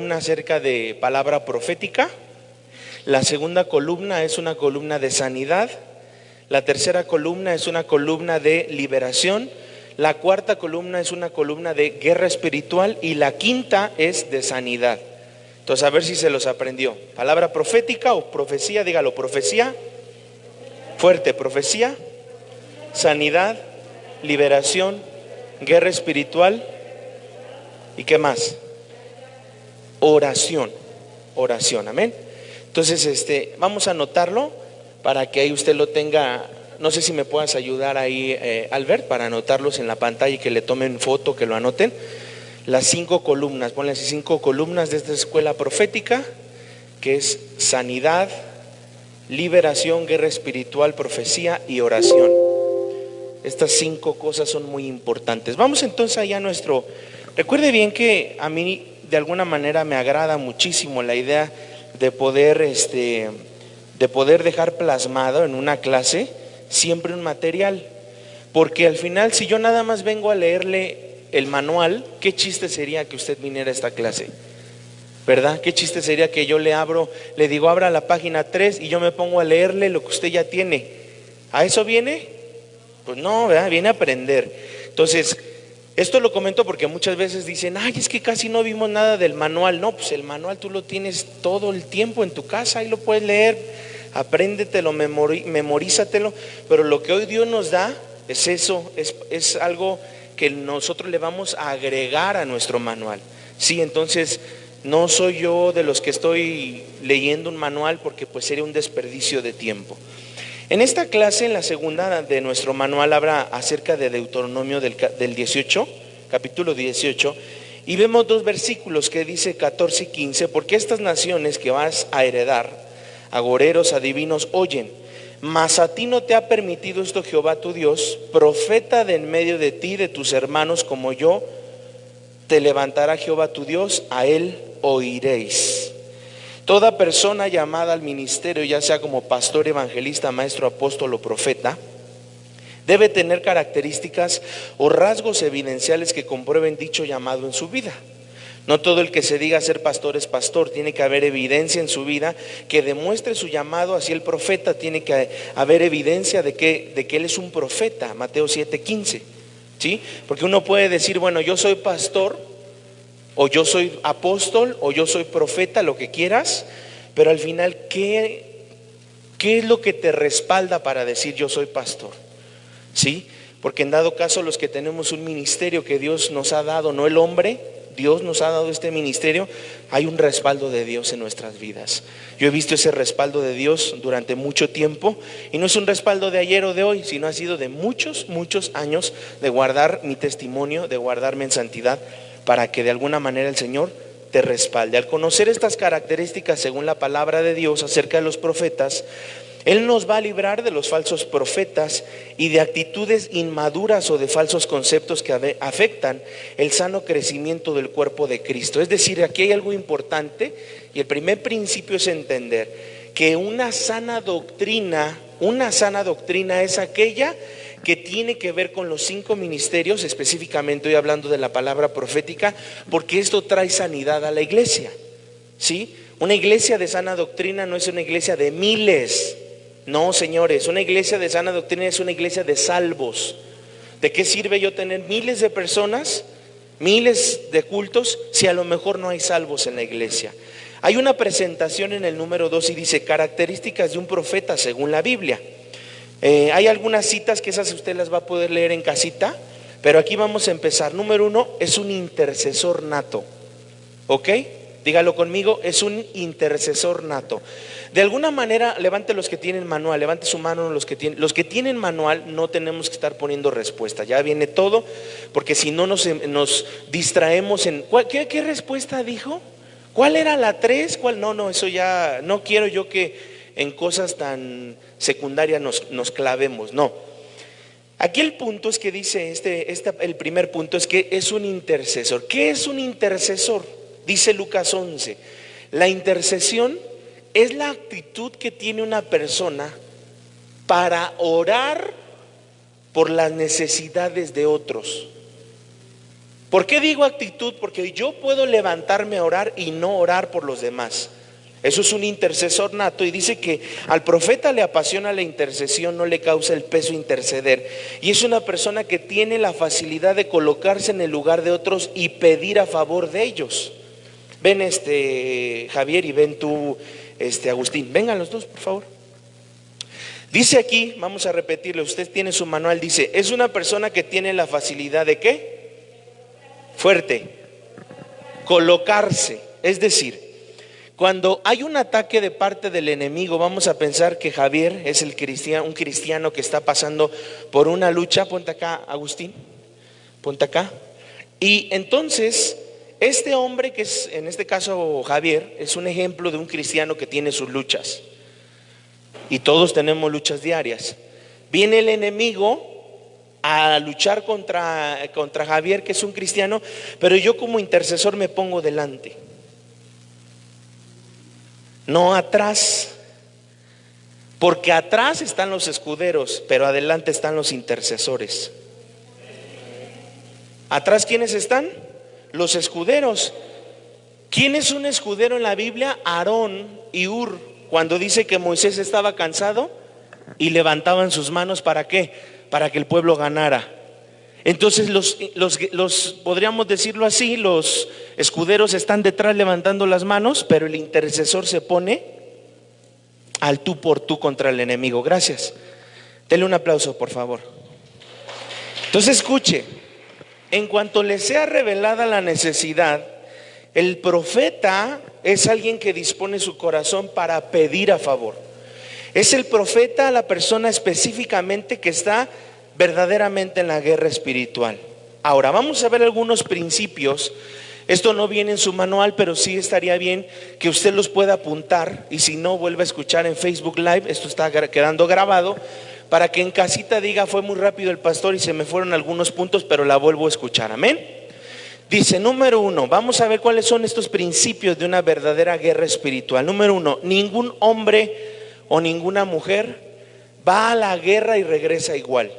Acerca de palabra profética. La segunda columna es una columna de sanidad. La tercera columna es una columna de liberación. La cuarta columna es una columna de guerra espiritual y la quinta es de sanidad. Entonces, a ver si se los aprendió. Palabra profética o profecía, dígalo, profecía. Fuerte, profecía, sanidad, liberación, guerra espiritual. ¿Y qué más? Oración, amén. Entonces, vamos a anotarlo para que ahí usted lo tenga. No sé si me puedas ayudar ahí, Albert, para anotarlos en la pantalla y que le tomen foto, que lo anoten. Las 5 columnas, ponle así 5 columnas de esta escuela profética, que es sanidad, liberación, guerra espiritual, profecía y oración. Estas 5 cosas son muy importantes. Vamos entonces allá a nuestro. Recuerde bien que a mí de alguna manera me agrada muchísimo la idea de poder dejar plasmado en una clase siempre un material, porque al final, si yo nada más vengo a leerle el manual, qué chiste sería que usted viniera a esta clase, ¿verdad? Qué chiste sería que yo le digo abra la página 3 y yo me pongo a leerle lo que usted ya tiene. ¿A eso viene? Pues no, ¿verdad? Viene a aprender. Entonces, esto lo comento porque muchas veces dicen, ay, es que casi no vimos nada del manual. No, pues el manual tú lo tienes todo el tiempo en tu casa, ahí lo puedes leer, apréndetelo, memorízatelo. Pero lo que hoy Dios nos da es eso, es algo que nosotros le vamos a agregar a nuestro manual. Sí, entonces no soy yo de los que estoy leyendo un manual porque pues sería un desperdicio de tiempo. En esta clase, en la segunda de nuestro manual, habla acerca de Deuteronomio del 18, capítulo 18, y vemos 2 versículos que dice 14 y 15, porque estas naciones que vas a heredar, agoreros, adivinos, oyen, mas a ti no te ha permitido esto Jehová tu Dios, profeta de en medio de ti, de tus hermanos como yo, te levantará Jehová tu Dios, a él oiréis. Toda persona llamada al ministerio, ya sea como pastor, evangelista, maestro, apóstol o profeta, debe tener características o rasgos evidenciales que comprueben dicho llamado en su vida. No todo el que se diga ser pastor es pastor, tiene que haber evidencia en su vida que demuestre su llamado. Así el profeta tiene que haber evidencia de que él es un profeta, Mateo 7:15, ¿sí? Porque uno puede decir, bueno, yo soy pastor, o yo soy apóstol, o yo soy profeta, lo que quieras, pero al final, ¿qué es lo que te respalda para decir yo soy pastor? ¿Sí? Porque en dado caso los que tenemos un ministerio que Dios nos ha dado, no el hombre, Dios nos ha dado este ministerio, hay un respaldo de Dios en nuestras vidas. Yo he visto ese respaldo de Dios durante mucho tiempo, y no es un respaldo de ayer o de hoy, sino ha sido de muchos años de guardar mi testimonio, de guardarme en santidad, para que de alguna manera el Señor te respalde. Al conocer estas características según la palabra de Dios acerca de los profetas, Él nos va a librar de los falsos profetas y de actitudes inmaduras o de falsos conceptos que afectan el sano crecimiento del cuerpo de Cristo. Es decir, aquí hay algo importante, y el primer principio es entender que una sana doctrina es aquella que tiene que ver con los 5 ministerios. Específicamente hoy hablando de la palabra profética, porque esto trae sanidad a la iglesia, ¿sí? Una iglesia de sana doctrina no es una iglesia de miles, no, señores. Una iglesia de sana doctrina es una iglesia de salvos. ¿De qué sirve yo tener miles de personas, miles de cultos, si a lo mejor no hay salvos en la iglesia? Hay una presentación en el número 2 y dice características de un profeta según la Biblia. Hay algunas citas que esas usted las va a poder leer en casita, pero aquí vamos a empezar. Número 1, es un intercesor nato. ¿Ok? Dígalo conmigo, es un intercesor nato. De alguna manera, levante los que tienen manual, levante su mano los que tienen manual. No tenemos que estar poniendo respuesta, ya viene todo, porque si no nos distraemos en ¿qué respuesta dijo? ¿Cuál era la 3? ¿Cuál? No, eso ya no quiero yo que en cosas tan secundarias nos clavemos, no. Aquí el punto es que dice el primer punto es que es un intercesor. ¿Qué es un intercesor? Dice Lucas 11, la intercesión es la actitud que tiene una persona para orar por las necesidades de otros. ¿Por qué digo actitud? Porque yo puedo levantarme a orar y no orar por los demás. Eso es un intercesor nato, y dice que al profeta le apasiona la intercesión, no le causa el peso interceder. Y es una persona que tiene la facilidad de colocarse en el lugar de otros y pedir a favor de ellos. Ven Javier, y ven tú Agustín. Vengan los dos, por favor. Dice aquí, vamos a repetirle, usted tiene su manual, dice, es una persona que tiene la facilidad de ¿qué? Fuerte. Colocarse. Es decir, cuando hay un ataque de parte del enemigo, vamos a pensar que Javier es un cristiano que está pasando por una lucha. Ponte acá, Agustín, ponte acá. Y entonces, este hombre, que es en este caso Javier, es un ejemplo de un cristiano que tiene sus luchas. Y todos tenemos luchas diarias. Viene el enemigo a luchar contra Javier, que es un cristiano, pero yo como intercesor me pongo delante, no atrás, porque atrás están los escuderos, pero adelante están los intercesores. ¿Atrás quiénes están? Los escuderos. ¿Quién es un escudero en la Biblia? Aarón y Hur, cuando dice que Moisés estaba cansado y levantaban sus manos, ¿para qué? Para que el pueblo ganara. Entonces los podríamos decirlo así, los escuderos están detrás levantando las manos, pero el intercesor se pone al tú por tú contra el enemigo. Gracias. Denle un aplauso, por favor. Entonces escuche, en cuanto le sea revelada la necesidad, el profeta es alguien que dispone su corazón para pedir a favor. Es el profeta, la persona específicamente que está verdaderamente en la guerra espiritual. Ahora vamos a ver algunos principios. Esto no viene en su manual, pero sí estaría bien que usted los pueda apuntar, y si no, vuelva a escuchar en Facebook Live. Esto está quedando grabado para que en casita diga: fue muy rápido el pastor y se me fueron algunos puntos, pero la vuelvo a escuchar. Amén. Dice, número 1, vamos a ver cuáles son estos principios de una verdadera guerra espiritual. Número 1, ningún hombre o ninguna mujer va a la guerra y regresa igual.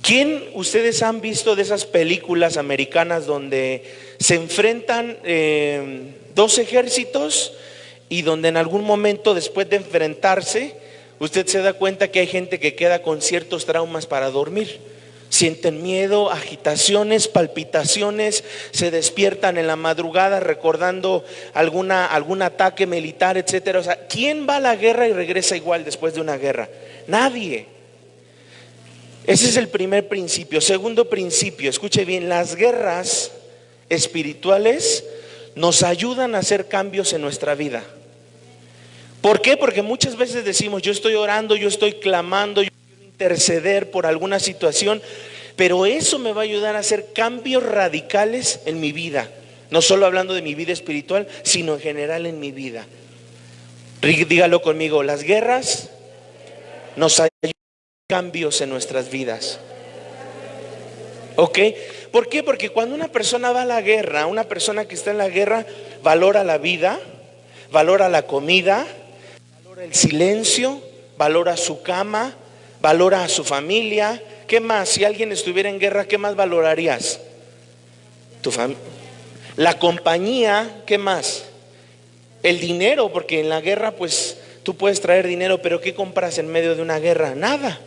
¿Quién ustedes han visto de esas películas americanas donde se enfrentan dos ejércitos y donde en algún momento, después de enfrentarse, usted se da cuenta que hay gente que queda con ciertos traumas para dormir? Sienten miedo, agitaciones, palpitaciones, se despiertan en la madrugada recordando algún ataque militar, etcétera. O sea, ¿quién va a la guerra y regresa igual después de una guerra? Nadie. Ese es el primer principio. Segundo principio, escuche bien, las guerras espirituales nos ayudan a hacer cambios en nuestra vida. ¿Por qué? Porque muchas veces decimos, yo estoy orando, yo estoy clamando, yo quiero interceder por alguna situación, pero eso me va a ayudar a hacer cambios radicales en mi vida. No solo hablando de mi vida espiritual, sino en general en mi vida. Dígalo conmigo, las guerras nos ayudan a hacer cambios en nuestras vidas. ¿Ok? ¿Por qué? Porque cuando una persona va a la guerra, una persona que está en la guerra valora la vida, valora la comida, valora el silencio, valora su cama, valora a su familia. ¿Qué más? Si alguien estuviera en guerra, ¿qué más valorarías? Tu familia. La compañía, ¿qué más? El dinero, porque en la guerra pues tú puedes traer dinero, pero ¿qué compras en medio de una guerra? Nada.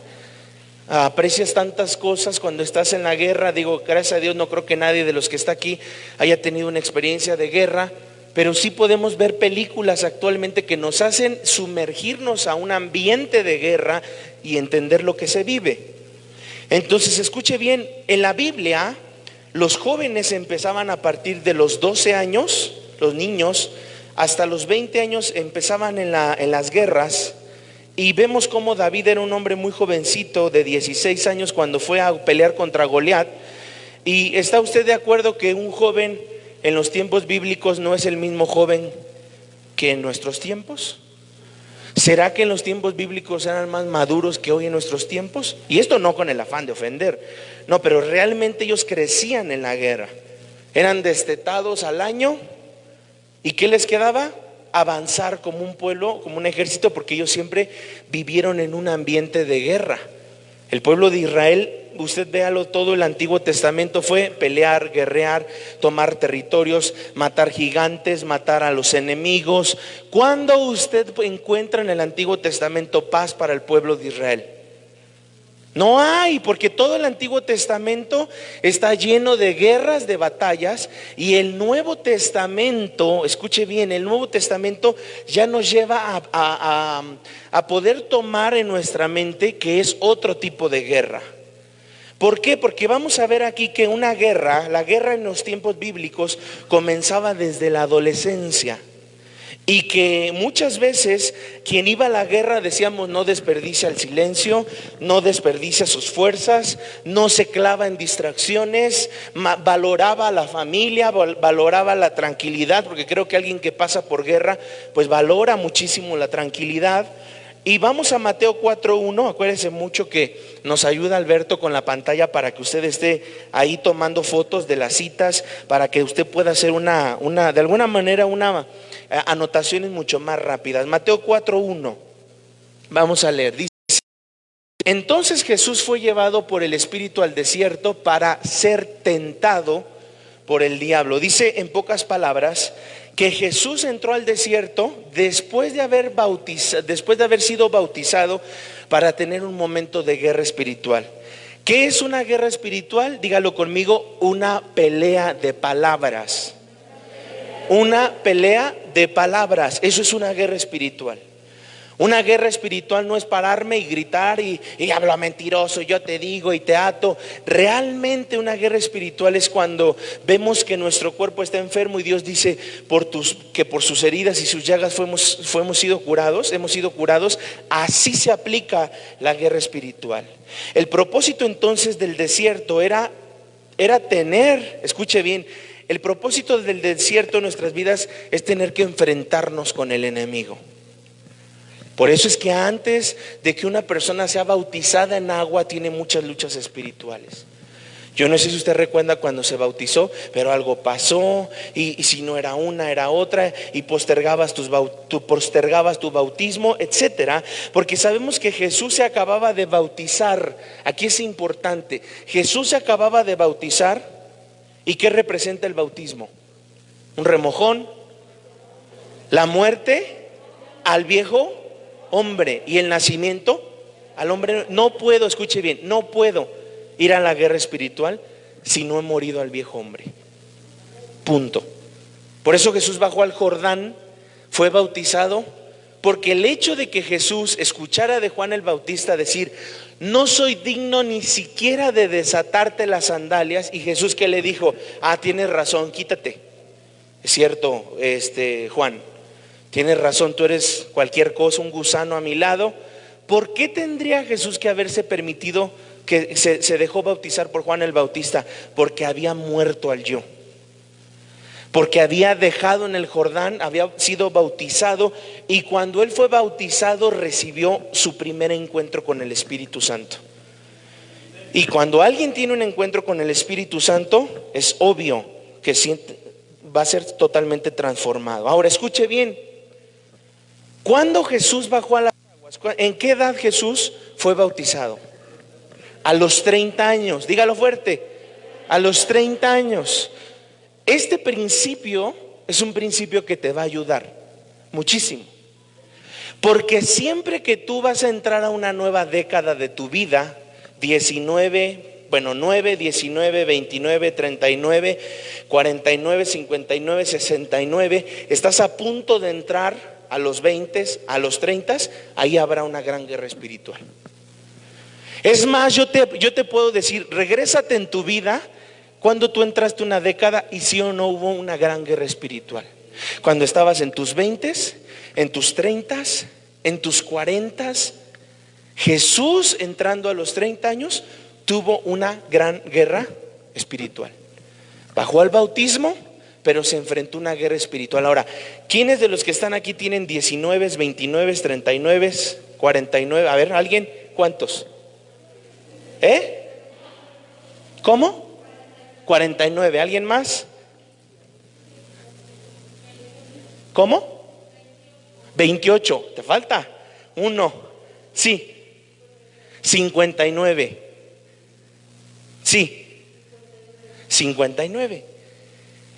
Aprecias tantas cosas cuando estás en la guerra. Digo, gracias a Dios no creo que nadie de los que está aquí haya tenido una experiencia de guerra, pero sí podemos ver películas actualmente que nos hacen sumergirnos a un ambiente de guerra y entender lo que se vive. Entonces escuche bien, en la Biblia los jóvenes empezaban a partir de los 12 años, los niños, hasta los 20 años empezaban en las guerras. Y vemos cómo David era un hombre muy jovencito, de 16 años, cuando fue a pelear contra Goliat. ¿Y está usted de acuerdo que un joven en los tiempos bíblicos no es el mismo joven que en nuestros tiempos? ¿Será que en los tiempos bíblicos eran más maduros que hoy en nuestros tiempos? Y esto no con el afán de ofender, no, pero realmente ellos crecían en la guerra. Eran destetados al año. ¿Y qué les quedaba? Avanzar como un pueblo, como un ejército, porque ellos siempre vivieron en un ambiente de guerra. El pueblo de Israel, usted véalo, todo el Antiguo Testamento fue pelear, guerrear, tomar territorios, matar gigantes, matar a los enemigos. ¿Cuándo usted encuentra en el Antiguo Testamento paz para el pueblo de Israel? No hay, porque todo el Antiguo Testamento está lleno de guerras, de batallas, y el Nuevo Testamento, escuche bien, el Nuevo Testamento ya nos lleva a poder tomar en nuestra mente que es otro tipo de guerra. ¿Por qué? Porque vamos a ver aquí que una guerra, la guerra en los tiempos bíblicos comenzaba desde la adolescencia. Y que muchas veces quien iba a la guerra, decíamos, no desperdicia el silencio, no desperdicia sus fuerzas, no se clava en distracciones, valoraba a la familia, valoraba la tranquilidad, porque creo que alguien que pasa por guerra pues valora muchísimo la tranquilidad. Y vamos a Mateo 4:1, acuérdense mucho que nos ayuda Alberto con la pantalla para que usted esté ahí tomando fotos de las citas, para que usted pueda hacer de alguna manera anotaciones mucho más rápidas. Mateo 4:1, vamos a leer, dice: entonces Jesús fue llevado por el Espíritu al desierto para ser tentado por el diablo. Dice en pocas palabras que Jesús entró al desierto después de haber sido bautizado, para tener un momento de guerra espiritual. ¿Qué es una guerra espiritual? Dígalo conmigo: una pelea de palabras. Una pelea de palabras, eso es una guerra espiritual. Una guerra espiritual no es pararme y gritar y hablo mentiroso, yo te digo y te ato. Realmente una guerra espiritual es cuando vemos que nuestro cuerpo está enfermo y Dios dice que por sus heridas y sus llagas hemos sido curados. Así se aplica la guerra espiritual. El propósito entonces del desierto era tener, escuche bien, el propósito del desierto en nuestras vidas es tener que enfrentarnos con el enemigo. Por eso es que antes de que una persona sea bautizada en agua, tiene muchas luchas espirituales. Yo no sé si usted recuerda cuando se bautizó, pero algo pasó, y si no era una, era otra, y postergabas tu bautismo, etcétera. Porque sabemos que Jesús se acababa de bautizar. Aquí es importante, Jesús se acababa de bautizar. ¿Y qué representa el bautismo? Un remojón, la muerte al viejo hombre y el nacimiento al hombre. No puedo, escuche bien, no puedo ir a la guerra espiritual si no he morido al viejo hombre. Punto. Por eso Jesús bajó al Jordán, fue bautizado, porque el hecho de que Jesús escuchara de Juan el Bautista decir: no soy digno ni siquiera de desatarte las sandalias. Y Jesús, ¿qué le dijo? Tienes razón, quítate. Es cierto, Juan, tienes razón, tú eres cualquier cosa, un gusano a mi lado. ¿Por qué tendría Jesús que haberse permitido que se dejó bautizar por Juan el Bautista? Porque había muerto al yo. Porque había dejado en el Jordán, había sido bautizado, y cuando él fue bautizado recibió su primer encuentro con el Espíritu Santo. Y cuando alguien tiene un encuentro con el Espíritu Santo, es obvio que va a ser totalmente transformado. Ahora escuche bien, ¿cuándo Jesús bajó a las aguas? ¿En qué edad Jesús fue bautizado? A los 30 años, dígalo fuerte, a los 30 años. Este principio es un principio que te va a ayudar muchísimo, porque siempre que tú vas a entrar a una nueva década de tu vida, 9, 19, 29, 39, 49, 59, 69, estás a punto de entrar a los 20, a los 30, ahí habrá una gran guerra espiritual. Es más, yo te puedo decir, regrésate en tu vida cuando tú entraste una década y sí o no hubo una gran guerra espiritual. Cuando estabas en tus 20, en tus 30, en tus 40. Jesús, entrando a los 30 años, tuvo una gran guerra espiritual. Bajó al bautismo, pero se enfrentó a una guerra espiritual. Ahora, ¿quiénes de los que están aquí tienen 19, 29, 39, 49? A ver, ¿alguien? ¿Cuántos? ¿Cómo? 49, ¿alguien más? ¿Cómo? 28, ¿te falta? Uno, sí. 59. Sí, 59.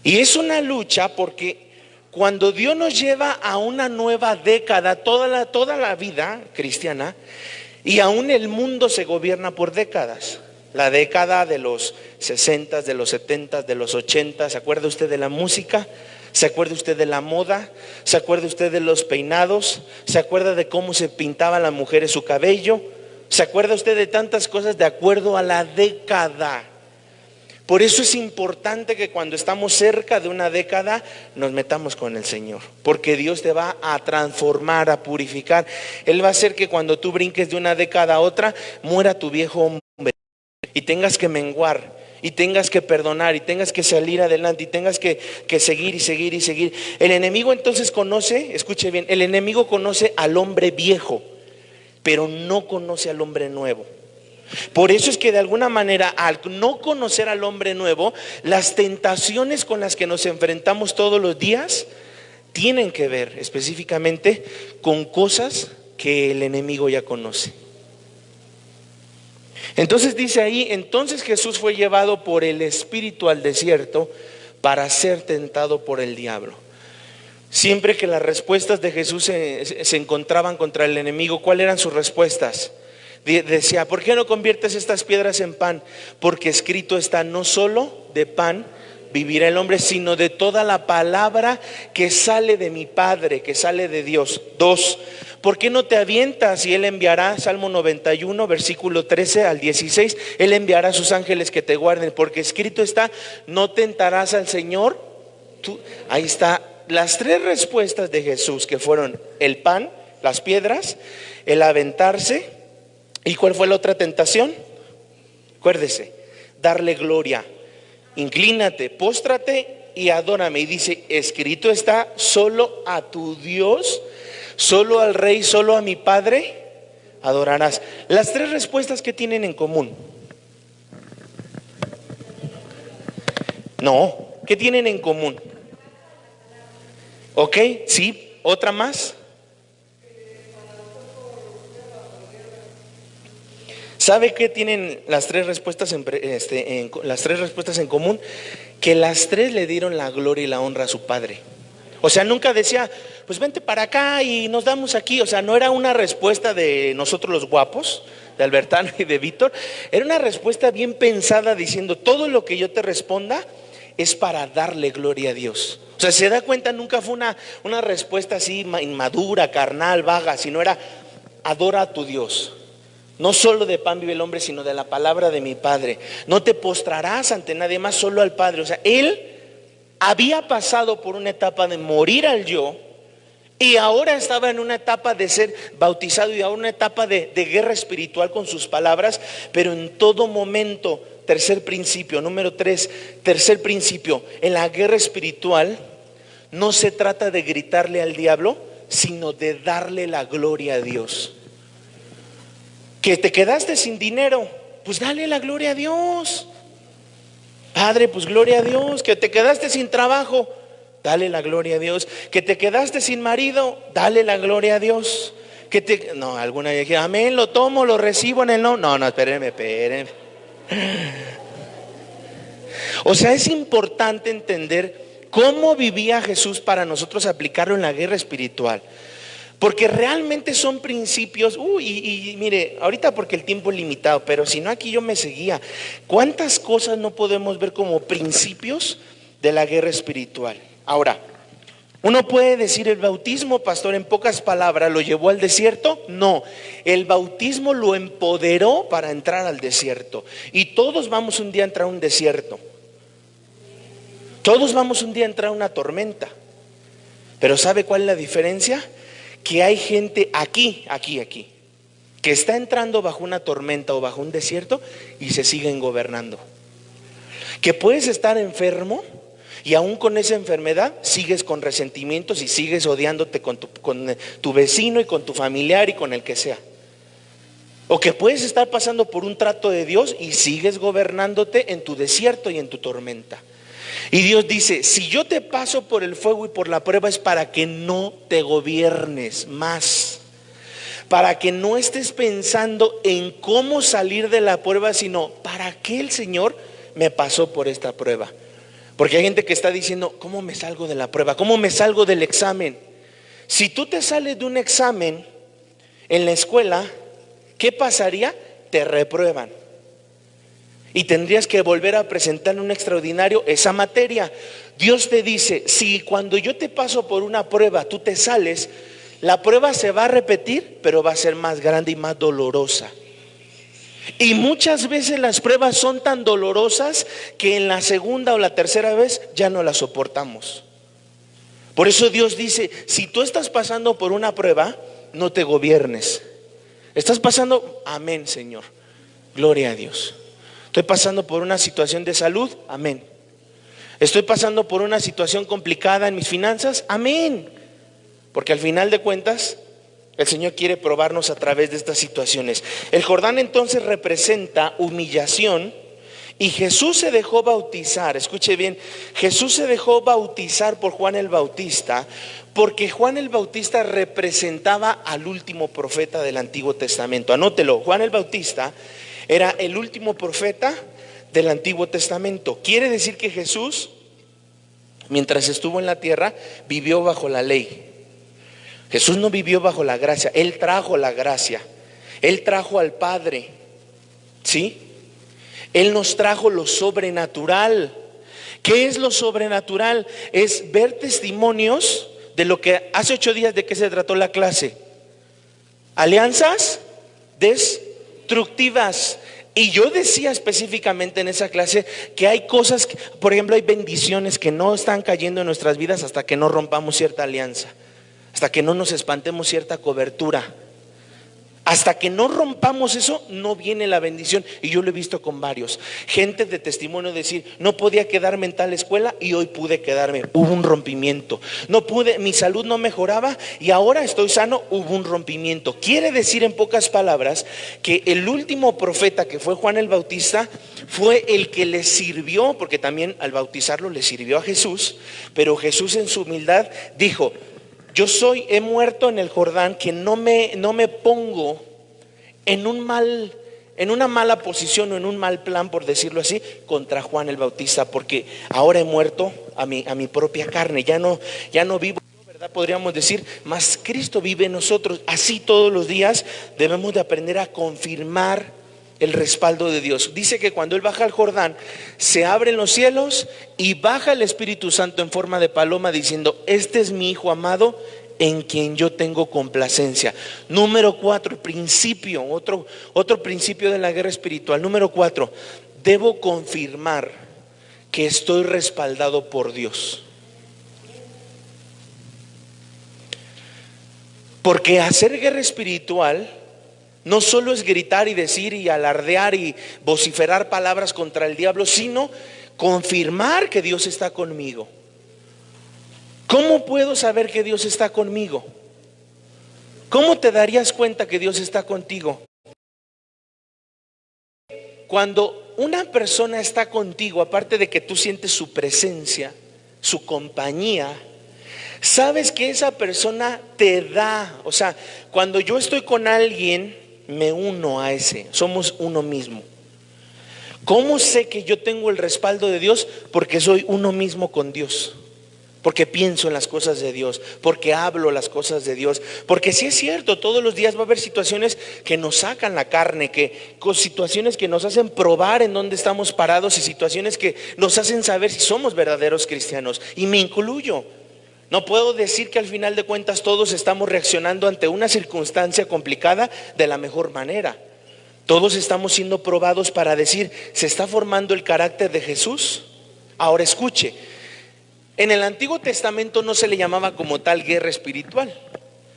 Y es una lucha porque cuando Dios nos lleva a una nueva década, toda la vida cristiana, y aún el mundo se gobierna por décadas. La década de los 60, de los 70, de los 80, ¿se acuerda usted de la música? ¿Se acuerda usted de la moda? ¿Se acuerda usted de los peinados? ¿Se acuerda de cómo se pintaban las mujeres su cabello? ¿Se acuerda usted de tantas cosas de acuerdo a la década? Por eso es importante que cuando estamos cerca de una década nos metamos con el Señor, porque Dios te va a transformar, a purificar. Él va a hacer que cuando tú brinques de una década a otra, muera tu viejo hombre y tengas que menguar, y tengas que perdonar, y tengas que salir adelante, y tengas que seguir y seguir y seguir. El enemigo entonces conoce, escuche bien, el enemigo conoce al hombre viejo, pero no conoce al hombre nuevo. Por eso es que de alguna manera, al no conocer al hombre nuevo, las tentaciones con las que nos enfrentamos todos los días tienen que ver específicamente con cosas que el enemigo ya conoce. Entonces dice ahí, entonces Jesús fue llevado por el Espíritu al desierto para ser tentado por el diablo. Siempre que las respuestas de Jesús se encontraban contra el enemigo, ¿cuáles eran sus respuestas? Decía, ¿por qué no conviertes estas piedras en pan? Porque escrito está, no solo de pan vivirá el hombre, sino de toda la palabra que sale de mi Padre, que sale de Dios. 2, ¿por qué no te avientas? Y Él enviará, Salmo 91, versículo 13 al 16, Él enviará a sus ángeles que te guarden, porque escrito está, no tentarás al Señor. Ahí está, las 3 respuestas de Jesús, que fueron el pan, las piedras, el aventarse. ¿Y cuál fue la otra tentación? Acuérdese, darle gloria. Inclínate, póstrate y adórame. Y dice, escrito está, solo a tu Dios, solo al Rey, solo a mi Padre adorarás. Las 3 respuestas que tienen en común. No, ¿qué tienen en común? ¿Ok? Sí, otra más. ¿Sabe qué tienen las 3 respuestas las 3 respuestas en común? Que las 3 le dieron la gloria y la honra a su Padre. O sea, nunca decía, pues vente para acá y nos damos aquí. O sea, no era una respuesta de nosotros los guapos, de Albertano y de Víctor. Era una respuesta bien pensada diciendo, todo lo que yo te responda es para darle gloria a Dios. O sea, se da cuenta, nunca fue una respuesta así inmadura, carnal, vaga, sino era, adora a tu Dios. No solo de pan vive el hombre, sino de la palabra de mi Padre. No te postrarás ante nadie más, solo al Padre. O sea, Él había pasado por una etapa de morir al yo, y ahora estaba en una etapa de ser bautizado, y ahora una etapa de guerra espiritual con sus palabras. Pero en todo momento, tercer principio, número 3, tercer principio, en la guerra espiritual no se trata de gritarle al diablo, sino de darle la gloria a Dios. Que te quedaste sin dinero, pues dale la gloria a Dios. Padre, pues gloria a Dios. Que te quedaste sin trabajo, dale la gloria a Dios. Que te quedaste sin marido, dale la gloria a Dios. No, alguna dije, amén, lo tomo, lo recibo en el nombre. No, espérenme. O sea, es importante entender cómo vivía Jesús para nosotros aplicarlo en la guerra espiritual. Porque realmente son principios, y mire, ahorita porque el tiempo es limitado, pero si no aquí yo me seguía. ¿Cuántas cosas no podemos ver como principios de la guerra espiritual? Ahora, uno puede decir, el bautismo, pastor, en pocas palabras, ¿lo llevó al desierto? No, el bautismo lo empoderó para entrar al desierto. Y todos vamos un día a entrar a un desierto. Todos vamos un día a entrar a una tormenta. Pero ¿sabe cuál es la diferencia? Que hay gente aquí, que está entrando bajo una tormenta o bajo un desierto y se siguen gobernando. Que puedes estar enfermo y aún con esa enfermedad sigues con resentimientos y sigues odiándote con tu vecino y con tu familiar y con el que sea. O que puedes estar pasando por un trato de Dios y sigues gobernándote en tu desierto y en tu tormenta. Y Dios dice, si yo te paso por el fuego y por la prueba es para que no te gobiernes más, para que no estés pensando en cómo salir de la prueba, sino para qué el Señor me pasó por esta prueba. Porque hay gente que está diciendo, ¿cómo me salgo de la prueba? ¿Cómo me salgo del examen? Si tú te sales de un examen en la escuela, ¿qué pasaría? Te reprueban y tendrías que volver a presentar en un extraordinario esa materia. Dios te dice, si cuando yo te paso por una prueba tú te sales, la prueba se va a repetir, pero va a ser más grande y más dolorosa. Y muchas veces las pruebas son tan dolorosas que en la segunda o la tercera vez ya no las soportamos. Por eso Dios dice, si tú estás pasando por una prueba, no te gobiernes. Estás pasando, amén, Señor, gloria a Dios. Estoy pasando por una situación de salud, amén. Estoy pasando por una situación complicada en mis finanzas, amén. Porque al final de cuentas, el Señor quiere probarnos a través de estas situaciones. El Jordán entonces representa humillación y Jesús se dejó bautizar. Escuche bien, Jesús se dejó bautizar por Juan el Bautista porque Juan el Bautista representaba al último profeta del Antiguo Testamento. Anótelo, Juan el Bautista era el último profeta del Antiguo Testamento. Quiere decir que Jesús, mientras estuvo en la tierra, vivió bajo la ley. Jesús no vivió bajo la gracia, Él trajo la gracia, Él trajo al Padre, ¿sí? Él nos trajo lo sobrenatural. ¿Qué es lo sobrenatural? Es ver testimonios de lo que hace 8 días de qué se trató la clase. Alianzas destructivas. Y yo decía específicamente en esa clase que hay cosas, por ejemplo, hay bendiciones que no están cayendo en nuestras vidas hasta que no rompamos cierta alianza, hasta que no nos espantemos cierta cobertura. Hasta que no rompamos eso, no viene la bendición. Y yo lo he visto con varios. Gente de testimonio decir, no podía quedarme en tal escuela y hoy pude quedarme. Hubo un rompimiento. No pude, mi salud no mejoraba y ahora estoy sano. Hubo un rompimiento. Quiere decir en pocas palabras que el último profeta, que fue Juan el Bautista, fue el que le sirvió, porque también al bautizarlo le sirvió a Jesús. Pero Jesús en su humildad dijo, he muerto en el Jordán, que no me pongo en una mala posición o en un mal plan, por decirlo así, contra Juan el Bautista, porque ahora he muerto a mi propia carne, ya no vivo yo, ¿verdad? Podríamos decir, mas Cristo vive en nosotros. Así todos los días debemos de aprender a confirmar el respaldo de Dios. Dice que cuando Él baja al Jordán, se abren los cielos y baja el Espíritu Santo en forma de paloma diciendo, este es mi Hijo amado en quien yo tengo complacencia. Número 4, principio, otro principio de la guerra espiritual. Número 4, debo confirmar que estoy respaldado por Dios. Porque hacer guerra espiritual no solo es gritar y decir y alardear y vociferar palabras contra el diablo, sino confirmar que Dios está conmigo. ¿Cómo puedo saber que Dios está conmigo? ¿Cómo te darías cuenta que Dios está contigo? Cuando una persona está contigo, aparte de que tú sientes su presencia, su compañía, sabes que esa persona te da, o sea, cuando yo estoy con alguien, me uno a ese, somos uno mismo. ¿Cómo sé que yo tengo el respaldo de Dios? Porque soy uno mismo con Dios, porque pienso en las cosas de Dios, porque hablo las cosas de Dios, porque sí es cierto, todos los días va a haber situaciones que nos sacan la carne, situaciones que nos hacen probar en dónde estamos parados y situaciones que nos hacen saber si somos verdaderos cristianos, y me incluyo. No puedo decir que al final de cuentas todos estamos reaccionando ante una circunstancia complicada de la mejor manera. Todos estamos siendo probados para decir, ¿se está formando el carácter de Jesús? Ahora escuche, en el Antiguo Testamento no se le llamaba como tal guerra espiritual,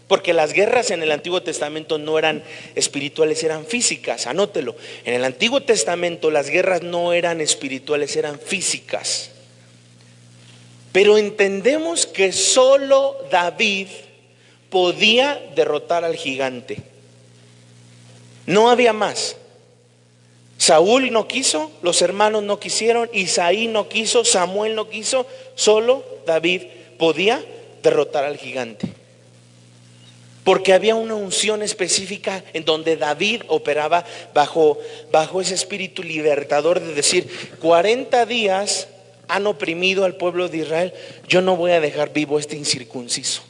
porque las guerras en el Antiguo Testamento no eran espirituales, eran físicas. Anótelo, en el Antiguo Testamento las guerras no eran espirituales, eran físicas. Pero entendemos que solo David podía derrotar al gigante. No había más. Saúl no quiso, los hermanos no quisieron, Isaí no quiso, Samuel no quiso, solo David podía derrotar al gigante. porque había una unción específica en donde David operaba bajo ese espíritu libertador de decir: 40 días han oprimido al pueblo de Israel, yo no voy a dejar vivo este incircunciso.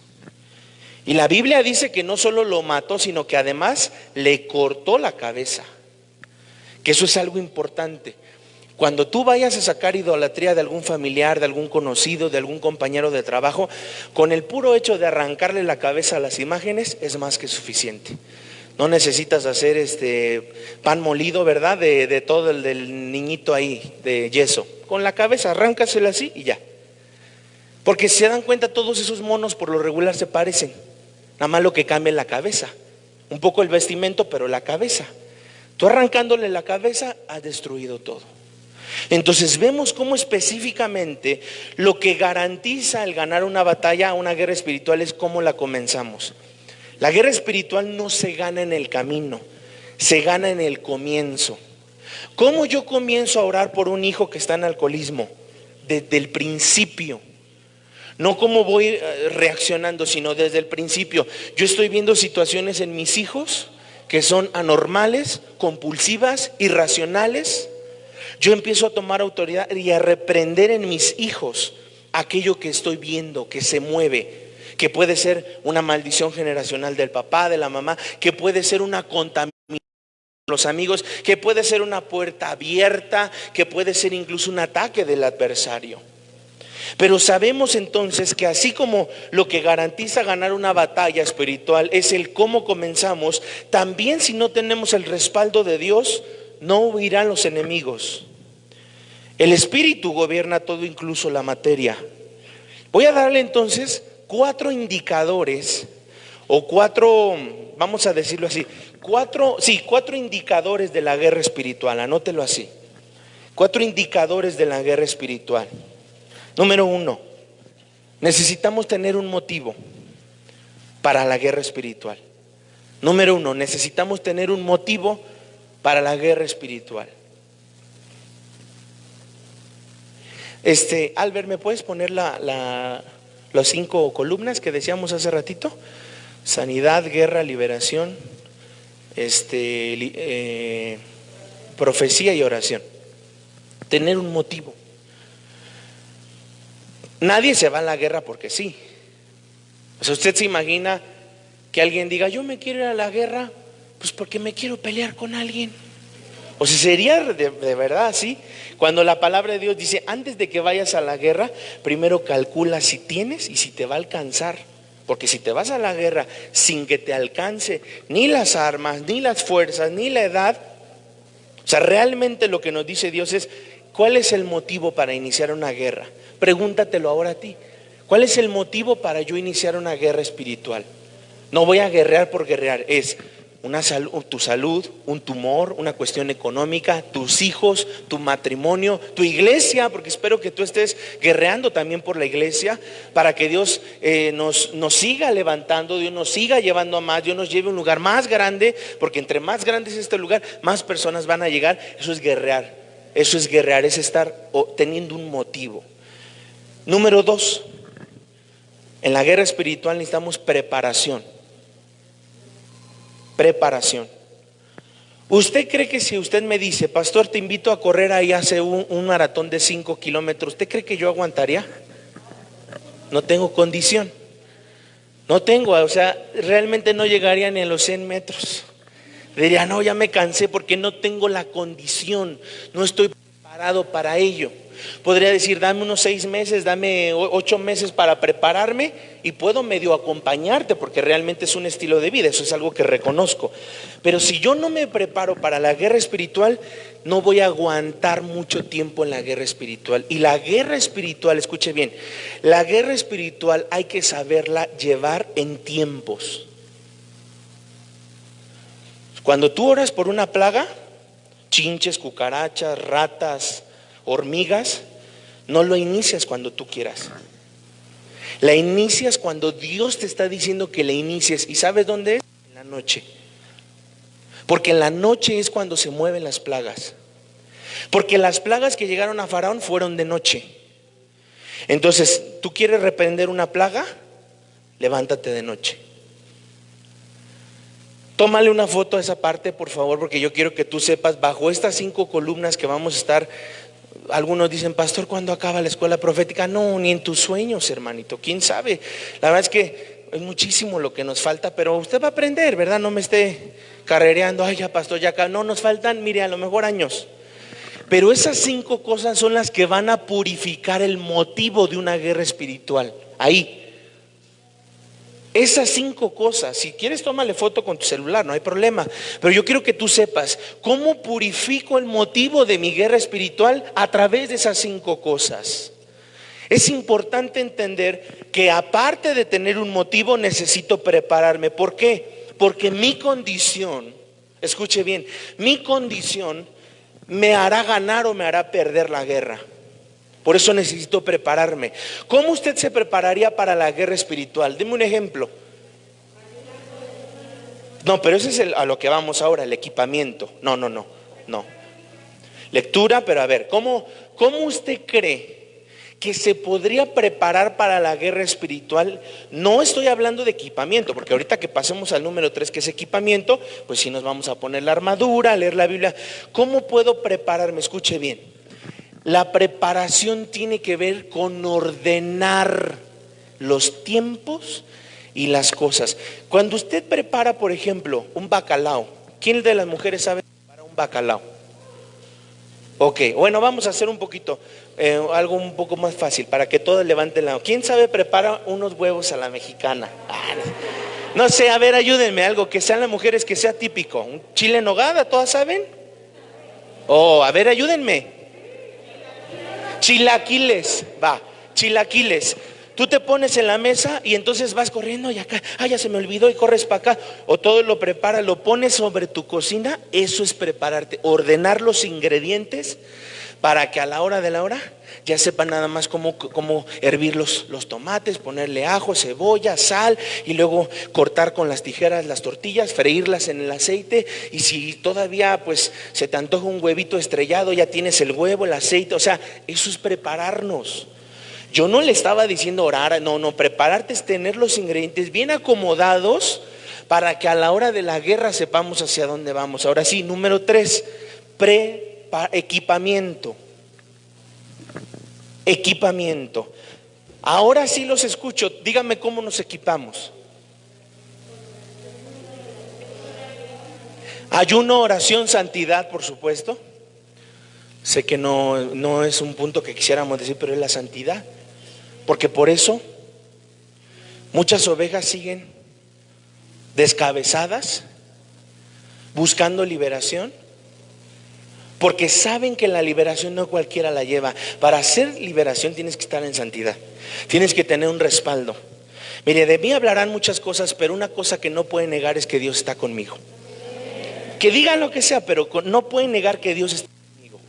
Y la Biblia dice que no solo lo mató, sino que además le cortó la cabeza, que eso es algo importante. Cuando tú vayas a sacar idolatría de algún familiar, de algún conocido, de algún compañero de trabajo, con el puro hecho de arrancarle la cabeza a las imágenes es más que suficiente. No necesitas hacer pan molido, ¿verdad? De todo el del niñito ahí, de yeso. Con la cabeza, arráncasela así y ya. Porque si se dan cuenta, todos esos monos por lo regular se parecen. Nada más lo que cambia es la cabeza. Un poco el vestimento, pero la cabeza. Tú arrancándole la cabeza, has destruido todo. Entonces vemos cómo específicamente lo que garantiza el ganar una batalla, una guerra espiritual, es cómo la comenzamos. La guerra espiritual no se gana en el camino, se gana en el comienzo. ¿Cómo yo comienzo a orar por un hijo que está en alcoholismo? Desde el principio. No cómo voy reaccionando, sino desde el principio. Yo estoy viendo situaciones en mis hijos que son anormales, compulsivas, irracionales. Yo empiezo a tomar autoridad y a reprender en mis hijos aquello que estoy viendo, que se mueve, que puede ser una maldición generacional del papá, de la mamá, que puede ser una contaminación de los amigos, que puede ser una puerta abierta, que puede ser incluso un ataque del adversario. Pero sabemos entonces que así como lo que garantiza ganar una batalla espiritual es el cómo comenzamos, también si no tenemos el respaldo de Dios, no huirán los enemigos. El espíritu gobierna todo, incluso la materia. Voy a darle entonces 4 indicadores, o 4, vamos a decirlo así, 4 indicadores de la guerra espiritual. Anótelo así: 4 indicadores de la guerra espiritual. Número 1, necesitamos tener un motivo para la guerra espiritual. Número 1, necesitamos tener un motivo para la guerra espiritual. Albert, ¿me puedes poner las 5 columnas que decíamos hace ratito? Sanidad, guerra, liberación, profecía y oración. Tener un motivo. Nadie se va a la guerra porque sí. O sea, usted se imagina que alguien diga: yo me quiero ir a la guerra pues porque me quiero pelear con alguien. O sea, sería de verdad así. Cuando la palabra de Dios dice: antes de que vayas a la guerra, primero calcula si tienes y si te va a alcanzar. Porque si te vas a la guerra sin que te alcance ni las armas, ni las fuerzas, ni la edad, o sea, realmente lo que nos dice Dios es: ¿cuál es el motivo para iniciar una guerra? Pregúntatelo ahora a ti. ¿Cuál es el motivo para yo iniciar una guerra espiritual? No voy a guerrear por guerrear. Es tu salud, un tumor, una cuestión económica, tus hijos, tu matrimonio, tu iglesia, porque espero que tú estés guerreando también por la iglesia, para que Dios nos siga levantando, Dios nos siga llevando a más, Dios nos lleve a un lugar más grande, porque entre más grande es este lugar, más personas van a llegar. Eso es guerrear, es estar teniendo un motivo. Número 2, en la guerra espiritual necesitamos preparación. Preparación. ¿Usted cree que si usted me dice: pastor, te invito a correr ahí, hace un maratón de 5 kilómetros, ¿usted cree que yo aguantaría? No tengo condición. No tengo, o sea, realmente no llegaría ni a los 100 metros. Diría: no, ya me cansé porque no tengo la condición, no estoy preparado para ello. Podría decir: dame unos 6 meses, dame 8 meses para prepararme y puedo medio acompañarte, porque realmente es un estilo de vida, eso es algo que reconozco. Pero si yo no me preparo para la guerra espiritual, no voy a aguantar mucho tiempo en la guerra espiritual. Y la guerra espiritual, escuche bien, la guerra espiritual hay que saberla llevar en tiempos. Cuando tú oras por una plaga, chinches, cucarachas, ratas, hormigas, no lo inicias cuando tú quieras. La inicias cuando Dios te está diciendo que la inicies. ¿Y sabes dónde es? En la noche. Porque en la noche es cuando se mueven las plagas. Porque las plagas que llegaron a Faraón fueron de noche. Entonces, ¿tú quieres reprender una plaga? Levántate de noche. Tómale una foto a esa parte, por favor, porque yo quiero que tú sepas, bajo estas 5 columnas que vamos a estar, algunos dicen, pastor, ¿cuándo acaba la escuela profética? No, ni en tus sueños, hermanito, quién sabe. La verdad es que es muchísimo lo que nos falta, pero usted va a aprender, ¿verdad? No me esté carrereando, ay, ya pastor, ya acá. No, nos faltan, mire, a lo mejor años. Pero esas 5 cosas son las que van a purificar el motivo de una guerra espiritual. Ahí. Esas 5 cosas, si quieres tómale foto con tu celular, no hay problema. Pero yo quiero que tú sepas cómo purifico el motivo de mi guerra espiritual a través de esas 5 cosas. Es importante entender que aparte de tener un motivo necesito prepararme. ¿Por qué? Porque mi condición, escuche bien, mi condición me hará ganar o me hará perder la guerra. Por eso necesito prepararme. ¿Cómo usted se prepararía para la guerra espiritual? Deme un ejemplo. No, pero ese es a lo que vamos ahora, el equipamiento. No. Lectura, pero a ver, ¿cómo usted cree que se podría preparar para la guerra espiritual? No estoy hablando de equipamiento, porque ahorita que pasemos al número 3, que es equipamiento, pues sí nos vamos a poner la armadura, a leer la Biblia. ¿Cómo puedo prepararme? Escuche bien. La preparación tiene que ver con ordenar los tiempos y las cosas. Cuando usted prepara, por ejemplo, un bacalao, ¿quién de las mujeres sabe preparar un bacalao? Ok, bueno, vamos a hacer un poquito, algo un poco más fácil, para que todos levanten la mano. ¿Quién sabe preparar unos huevos a la mexicana? No sé, a ver, ayúdenme, algo que sean las mujeres, que sea típico. ¿Un chile en nogada, todas saben? A ver, ayúdenme. Chilaquiles, chilaquiles. Tú te pones en la mesa y entonces vas corriendo y acá, ya se me olvidó, y corres para acá. O todo lo preparas, lo pones sobre tu cocina. Eso es prepararte, ordenar los ingredientes para que a la hora de la hora ya sepan nada más cómo hervir los tomates, ponerle ajo, cebolla, sal, y luego cortar con las tijeras las tortillas, freírlas en el aceite. Y si todavía pues se te antoja un huevito estrellado, ya tienes el huevo, el aceite. O sea, eso es prepararnos. Yo no le estaba diciendo orar, no, prepararte es tener los ingredientes bien acomodados para que a la hora de la guerra sepamos hacia dónde vamos. Ahora sí, número 3, equipamiento. Equipamiento. Ahora sí los escucho. Díganme cómo nos equipamos. Ayuno, oración, santidad, por supuesto. Sé que no es un punto que quisiéramos decir, pero es la santidad. Porque por eso muchas ovejas siguen descabezadas, buscando liberación. Porque saben que la liberación no cualquiera la lleva. Para hacer liberación tienes que estar en santidad. Tienes que tener un respaldo. Mire, de mí hablarán muchas cosas, pero una cosa que no pueden negar es que Dios está conmigo. Que digan lo que sea, pero no pueden negar que Dios está conmigo.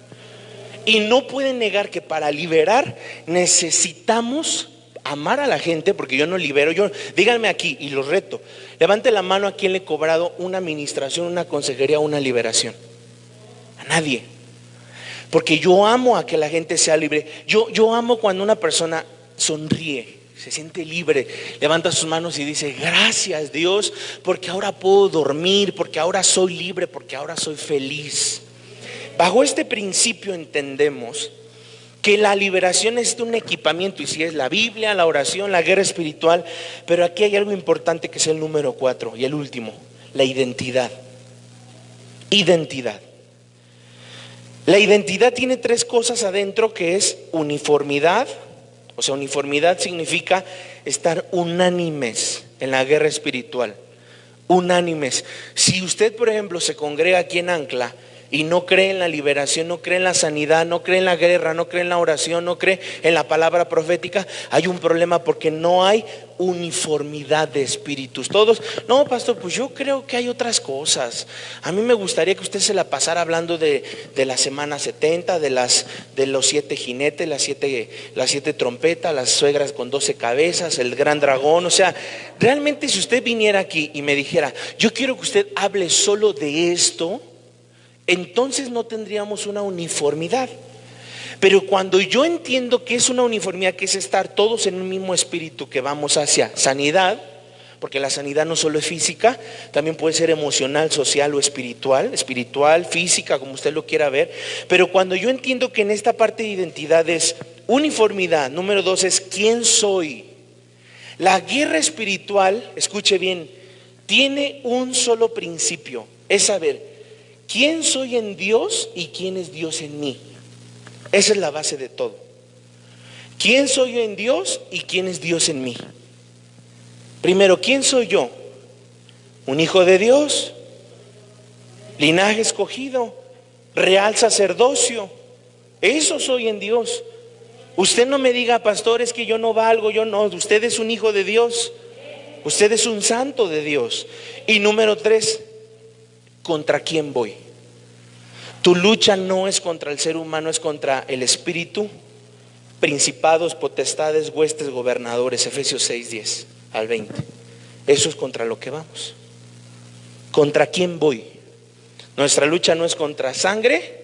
Y no pueden negar que para liberar necesitamos amar a la gente, porque yo no libero. Díganme aquí, y los reto. Levante la mano a quien le he cobrado una administración, una consejería, una liberación. A nadie. Porque yo amo a que la gente sea libre. Yo amo cuando una persona sonríe, se siente libre, levanta sus manos y dice: gracias Dios, porque ahora puedo dormir, porque ahora soy libre, porque ahora soy feliz. Bajo este principio entendemos que la liberación es un equipamiento, y si es la Biblia, la oración, la guerra espiritual. Pero aquí hay algo importante, que es el número 4 y el último: la identidad. Identidad. La identidad tiene 3 cosas adentro, que es uniformidad. O sea, uniformidad significa estar unánimes en la guerra espiritual. Unánimes. Si usted, por ejemplo, se congrega aquí en Ancla y no cree en la liberación, no cree en la sanidad, no cree en la guerra, no cree en la oración, no cree en la palabra profética, hay un problema, porque no hay uniformidad de espíritus. Todos, no, pastor, pues yo creo que hay otras cosas. A mí me gustaría que usted se la pasara hablando de la semana 70, de los 7 jinetes, las siete trompetas, las suegras con 12 cabezas, el gran dragón. O sea, realmente si usted viniera aquí y me dijera: yo quiero que usted hable solo de esto, entonces no tendríamos una uniformidad. Pero cuando yo entiendo que es una uniformidad, que es estar todos en un mismo espíritu, que vamos hacia sanidad, porque la sanidad no solo es física, también puede ser emocional, social o espiritual, física, como usted lo quiera ver. Pero cuando yo entiendo que en esta parte de identidad es uniformidad, número 2 es quién soy. La guerra espiritual, escuche bien, tiene un solo principio, es saber quién soy en Dios y quién es Dios en mí. Esa es la base de todo. ¿Quién soy yo en Dios y quién es Dios en mí? Primero, ¿quién soy yo? Un hijo de Dios, linaje escogido, real sacerdocio. Eso soy en Dios. Usted no me diga, pastor, es que yo no valgo, yo no. Usted es un hijo de Dios. Usted es un santo de Dios. Y número 3, ¿contra quién voy? Tu lucha no es contra el ser humano, es contra el espíritu, principados, potestades, huestes, gobernadores. Efesios 6, 10 al 20. Eso es contra lo que vamos. ¿Contra quién voy? Nuestra lucha no es contra sangre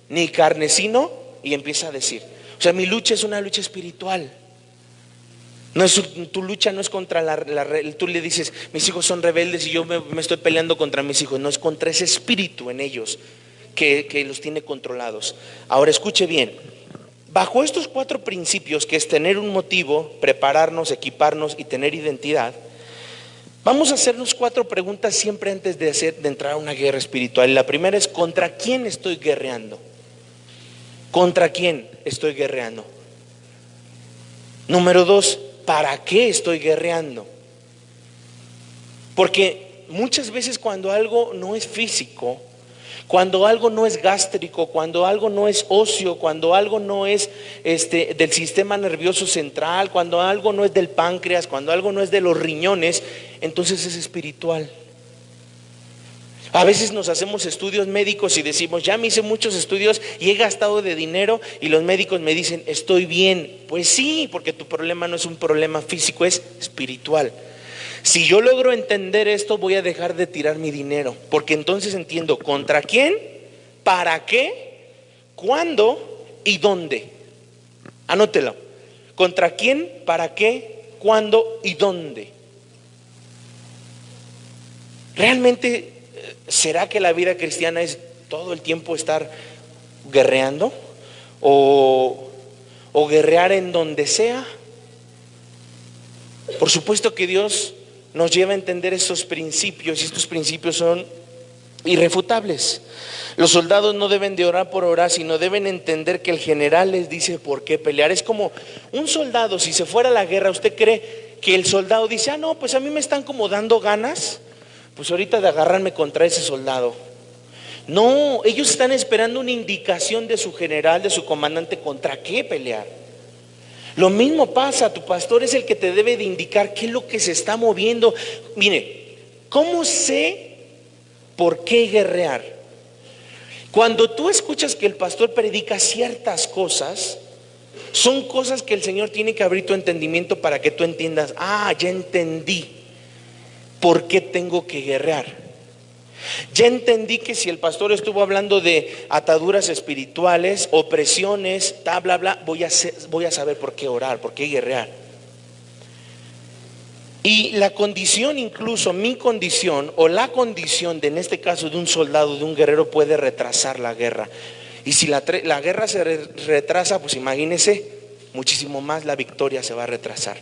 ni carne, sino, y empieza a decir, o sea, mi lucha es una lucha espiritual. No es, tu lucha no es contra tú le dices, mis hijos son rebeldes y yo me estoy peleando contra mis hijos. No, es contra ese espíritu en ellos que los tiene controlados. Ahora escuche bien, bajo estos 4 principios, que es tener un motivo, prepararnos, equiparnos y tener identidad, vamos a hacernos 4 preguntas siempre antes de entrar a una guerra espiritual. Y la primera es, ¿contra quién estoy guerreando? ¿Contra quién estoy guerreando? Número 2, ¿para qué estoy guerreando? Porque muchas veces cuando algo no es físico, cuando algo no es gástrico, cuando algo no es óseo, cuando algo no es del sistema nervioso central, cuando algo no es del páncreas, cuando algo no es de los riñones, entonces es espiritual. A veces nos hacemos estudios médicos y decimos, ya me hice muchos estudios y he gastado de dinero, y los médicos me dicen, estoy bien. Pues sí, porque tu problema no es un problema físico, es espiritual. Si yo logro entender esto, voy a dejar de tirar mi dinero, porque entonces entiendo contra quién, para qué, cuándo y dónde. Anótelo. ¿Contra quién, para qué, cuándo y dónde? ¿Realmente será que la vida cristiana es todo el tiempo estar guerreando? ¿O guerrear en donde sea? Por supuesto que Dios nos lleva a entender estos principios, y estos principios son irrefutables. Los soldados no deben de orar por orar, sino deben entender que el general les dice por qué pelear. Es como un soldado, si se fuera a la guerra, ¿usted cree que el soldado dice, no, pues a mí me están como dando ganas, pues ahorita de agarrarme contra ese soldado? No, ellos están esperando una indicación de su general, de su comandante, contra qué pelear. Lo mismo pasa, tu pastor es el que te debe de indicar qué es lo que se está moviendo. Mire, ¿cómo sé por qué guerrear? Cuando tú escuchas que el pastor predica ciertas cosas, son cosas que el Señor tiene que abrir tu entendimiento para que tú entiendas, ya entendí por qué tengo que guerrear. Ya entendí que si el pastor estuvo hablando de ataduras espirituales, opresiones, bla, bla, voy a saber por qué orar, por qué guerrear. Y la condición, incluso mi condición o la condición en este caso de un soldado, de un guerrero, puede retrasar la guerra. Y si la guerra se retrasa, pues imagínese, muchísimo más la victoria se va a retrasar.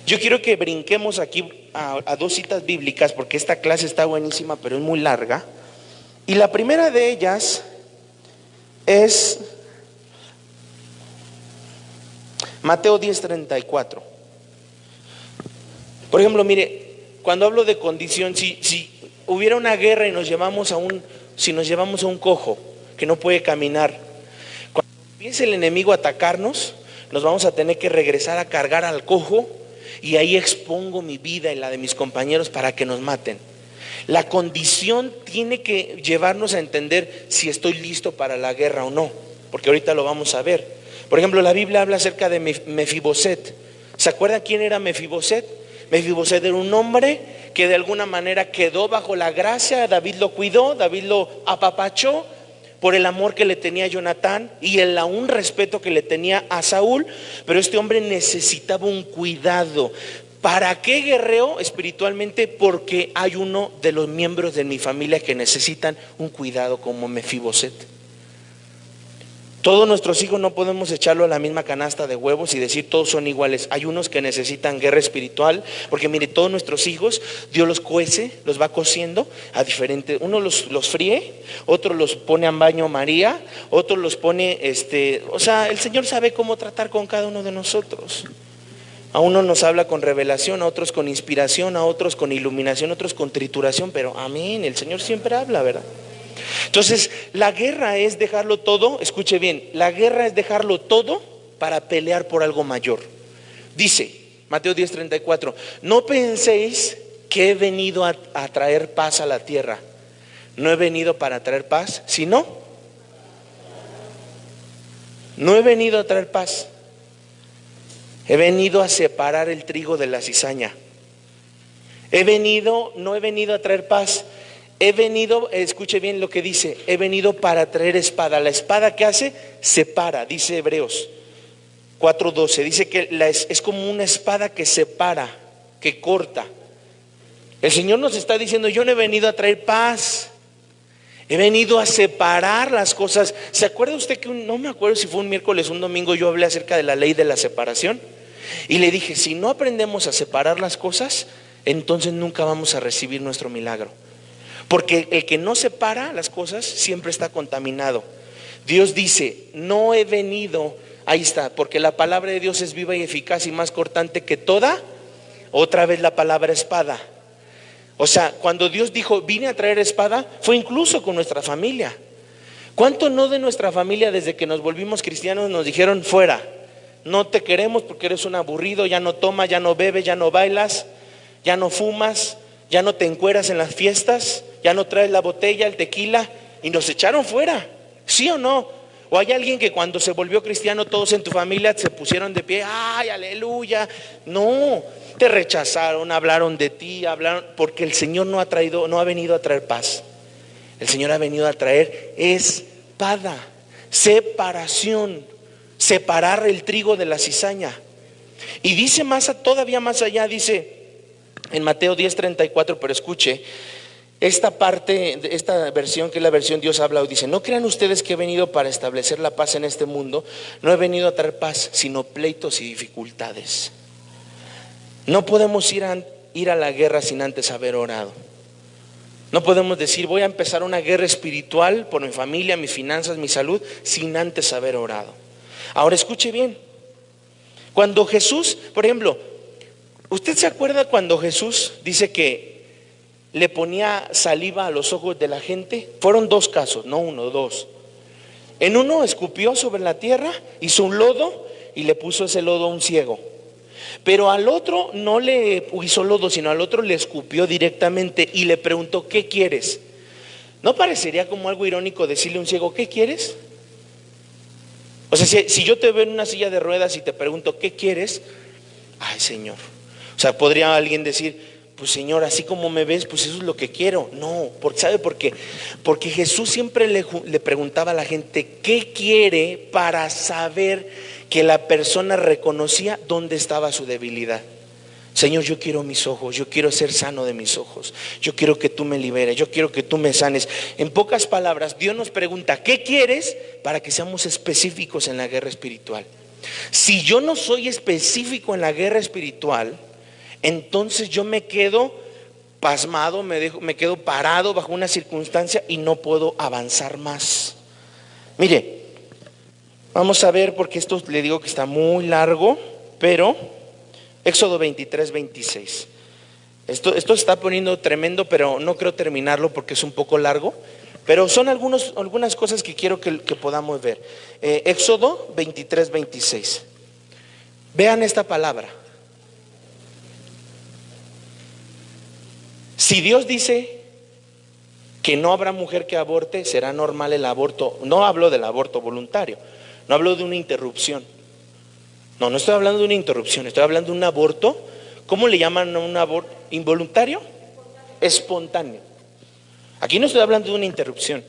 Yo quiero que brinquemos aquí a 2 citas bíblicas, porque esta clase está buenísima, pero es muy larga. Y la primera de ellas es Mateo 10:34. Por ejemplo, mire, cuando hablo de condición, si hubiera una guerra y nos llevamos a un cojo que no puede caminar, cuando empiece el enemigo a atacarnos, nos vamos a tener que regresar a cargar al cojo, y ahí expongo mi vida y la de mis compañeros para que nos maten. La condición tiene que llevarnos a entender si estoy listo para la guerra o no, porque ahorita lo vamos a ver. Por ejemplo, la Biblia habla acerca de Mefiboset. ¿Se acuerdan quién era Mefiboset? Mefiboset era un hombre que de alguna manera quedó bajo la gracia. David lo cuidó, David lo apapachó por el amor que le tenía a Jonatán y el aún respeto que le tenía a Saúl. Pero este hombre necesitaba un cuidado. ¿Para qué guerreo espiritualmente? Porque hay uno de los miembros de mi familia que necesitan un cuidado como Mefiboset. Todos nuestros hijos no podemos echarlo a la misma canasta de huevos y decir todos son iguales. Hay unos que necesitan guerra espiritual, porque mire, todos nuestros hijos Dios los cuece, los va cociendo a diferentes. Uno los fríe, otro los pone en baño María, otro los pone, o sea, el Señor sabe cómo tratar con cada uno de nosotros. A uno nos habla con revelación, a otros con inspiración, a otros con iluminación, a otros con trituración, pero amén, el Señor siempre habla, ¿verdad? Entonces, la guerra es dejarlo todo, escuche bien, la guerra es dejarlo todo para pelear por algo mayor. Dice, Mateo 10:34, no penséis que he venido a traer paz a la tierra. No he venido para traer paz, sino, no he venido a traer paz. He venido a separar el trigo de la cizaña. No he venido a traer paz. He venido, escuche bien lo que dice, he venido para traer espada. La espada, ¿qué hace? Separa, dice Hebreos 4:12. Dice que es como una espada que separa, que corta. El Señor nos está diciendo, yo no he venido a traer paz. He venido a separar las cosas. ¿Se acuerda usted que no me acuerdo si fue un miércoles o un domingo, yo hablé acerca de la ley de la separación? Y le dije, si no aprendemos a separar las cosas, entonces nunca vamos a recibir nuestro milagro. Porque el que no separa las cosas siempre está contaminado. Dios dice, no he venido, ahí está, porque la palabra de Dios es viva y eficaz y más cortante que toda, otra vez la palabra espada. O sea, cuando Dios dijo, vine a traer espada, fue incluso con nuestra familia. ¿Cuánto no de nuestra familia desde que nos volvimos cristianos nos dijeron, fuera, no te queremos porque eres un aburrido, ya no tomas, ya no bebes, ya no bailas, ya no fumas, ya no te encueras en las fiestas, ya no traes la botella, el tequila, y nos echaron fuera? ¿Sí o no? ¿O hay alguien que cuando se volvió cristiano todos en tu familia se pusieron de pie, ay, aleluya? No, te rechazaron, hablaron de ti, porque el Señor no ha venido a traer paz. El Señor ha venido a traer espada, separación, separar el trigo de la cizaña. Y dice todavía más allá, dice en Mateo 10:34, pero escuche esta parte, esta versión que es la versión Dios habla hoy, dice, no crean ustedes que he venido para establecer la paz en este mundo. No he venido a traer paz, sino pleitos y dificultades. No podemos ir a la guerra sin antes haber orado. No podemos decir, voy a empezar una guerra espiritual por mi familia, mis finanzas, mi salud, sin antes haber orado. Ahora escuche bien, cuando Jesús, por ejemplo, ¿usted se acuerda cuando Jesús dice que le ponía saliva a los ojos de la gente? Fueron dos casos, no uno, dos. En uno escupió sobre la tierra, hizo un lodo y le puso ese lodo a un ciego. Pero al otro no le hizo lodo, sino al otro le escupió directamente y le preguntó, ¿qué quieres? ¿No parecería como algo irónico decirle a un ciego, ¿qué quieres? O sea, si yo te veo en una silla de ruedas y te pregunto, ¿qué quieres? Ay, Señor. O sea, podría alguien decir, pues Señor, así como me ves, pues eso es lo que quiero. No, ¿sabe por qué? Porque Jesús siempre le preguntaba a la gente, ¿qué quiere? Para saber que la persona reconocía dónde estaba su debilidad. Señor, yo quiero mis ojos, yo quiero ser sano de mis ojos, yo quiero que tú me liberes, yo quiero que tú me sanes. En pocas palabras, Dios nos pregunta, ¿qué quieres? Para que seamos específicos en la guerra espiritual. Si yo no soy específico en la guerra espiritual, entonces yo me quedo pasmado, me quedo parado bajo una circunstancia y no puedo avanzar más. Mire, vamos a ver, porque esto le digo que está muy largo, pero Éxodo 23:26. Esto está poniendo tremendo, pero no creo terminarlo porque es un poco largo. Pero son algunas cosas que quiero que podamos ver. Éxodo 23:26. Vean esta palabra. Si Dios dice que no habrá mujer que aborte, será normal el aborto. No hablo del aborto voluntario, no hablo de una interrupción. No estoy hablando de una interrupción, estoy hablando de un aborto. ¿Cómo le llaman a un aborto? ¿Involuntario? Espontáneo. Aquí no estoy hablando de una interrupción,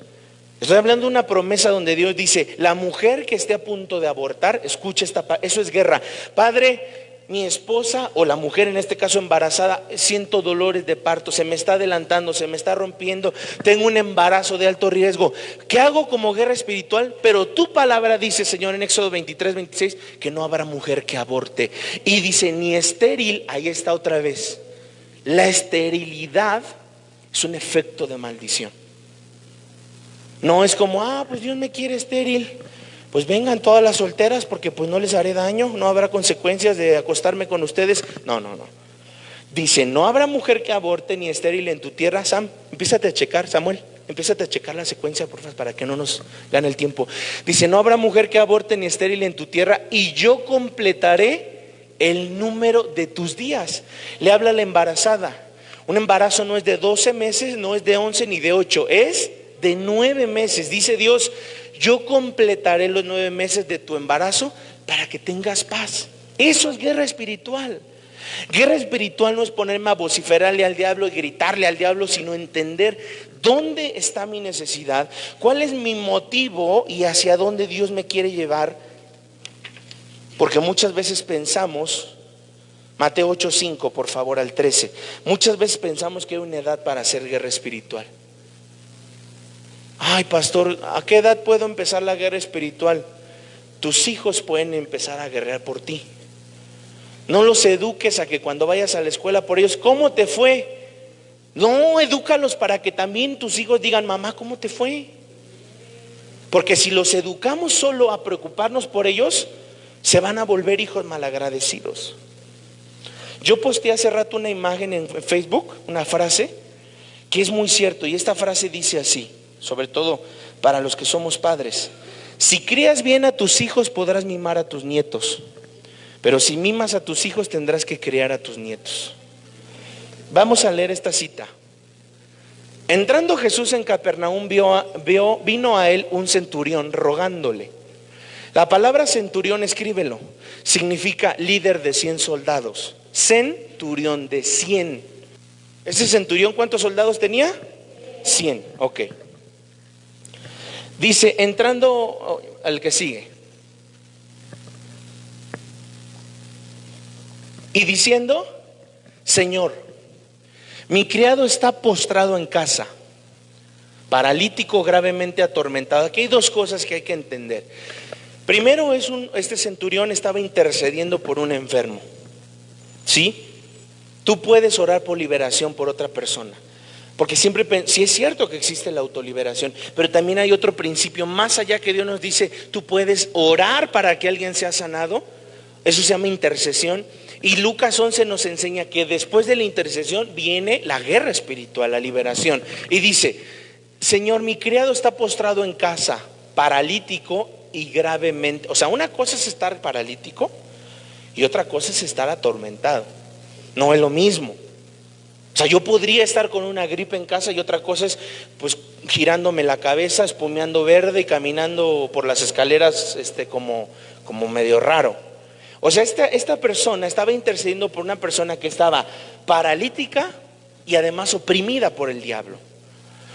estoy hablando de una promesa donde Dios dice, la mujer que esté a punto de abortar, escuche eso es guerra. Padre, mi esposa o la mujer en este caso embarazada, siento dolores de parto, se me está adelantando, se me está rompiendo, tengo un embarazo de alto riesgo. ¿Qué hago como guerra espiritual? Pero tu palabra dice, Señor, en Éxodo 23, 26, que no habrá mujer que aborte. Y dice, ni estéril, ahí está otra vez. La esterilidad es un efecto de maldición. No es como, pues Dios me quiere estéril. Pues vengan todas las solteras porque pues no les haré daño, no habrá consecuencias de acostarme con ustedes. No. Dice, no habrá mujer que aborte ni estéril en tu tierra. Sam, empiézate a checar, Samuel, empiézate a checar la secuencia, por favor, para que no nos gane el tiempo. Dice, no habrá mujer que aborte ni estéril en tu tierra y yo completaré el número de tus días. Le habla a la embarazada. Un embarazo no es de 12 meses, no es de 11 ni de 8, es de 9 meses. Dice Dios, yo completaré los 9 meses de tu embarazo para que tengas paz. Eso es guerra espiritual. Guerra espiritual no es ponerme a vociferarle al diablo y gritarle al diablo, sino entender dónde está mi necesidad, cuál es mi motivo y hacia dónde Dios me quiere llevar. Porque muchas veces pensamos, Mateo 8:5, por favor, al 13, muchas veces pensamos que hay una edad para hacer guerra espiritual. Ay, pastor, ¿a qué edad puedo empezar la guerra espiritual? Tus hijos pueden empezar a guerrear por ti. No los eduques a que cuando vayas a la escuela por ellos, ¿cómo te fue? No, edúcalos para que también tus hijos digan, mamá, ¿cómo te fue? Porque si los educamos solo a preocuparnos por ellos, se van a volver hijos malagradecidos. Yo posteé hace rato una imagen en Facebook, una frase que es muy cierto, y esta frase dice así, sobre todo para los que somos padres: si crías bien a tus hijos podrás mimar a tus nietos, pero si mimas a tus hijos tendrás que criar a tus nietos. Vamos a leer esta cita. Entrando Jesús en Capernaum vino a él un centurión rogándole. La palabra centurión, escríbelo, significa líder de 100 soldados. Centurión de 100. ¿Ese centurión cuántos soldados tenía? 100, ok. Dice, entrando al que sigue, y diciendo, Señor, mi criado está postrado en casa, paralítico, gravemente atormentado. Aquí hay dos cosas que hay que entender. Primero, este centurión estaba intercediendo por un enfermo. ¿Sí? Tú puedes orar por liberación por otra persona. Porque siempre, sí es cierto que existe la autoliberación, pero también hay otro principio más allá que Dios nos dice, tú puedes orar para que alguien sea sanado. Eso se llama intercesión. Y Lucas 11 nos enseña que después de la intercesión viene la guerra espiritual, la liberación. Y dice, Señor, mi criado está postrado en casa, paralítico y gravemente. O sea, una cosa es estar paralítico y otra cosa es estar atormentado. No es lo mismo. O sea, yo podría estar con una gripe en casa y otra cosa es pues girándome la cabeza, espumeando verde y caminando por las escaleras como medio raro. O sea, esta persona estaba intercediendo por una persona que estaba paralítica y además oprimida por el diablo.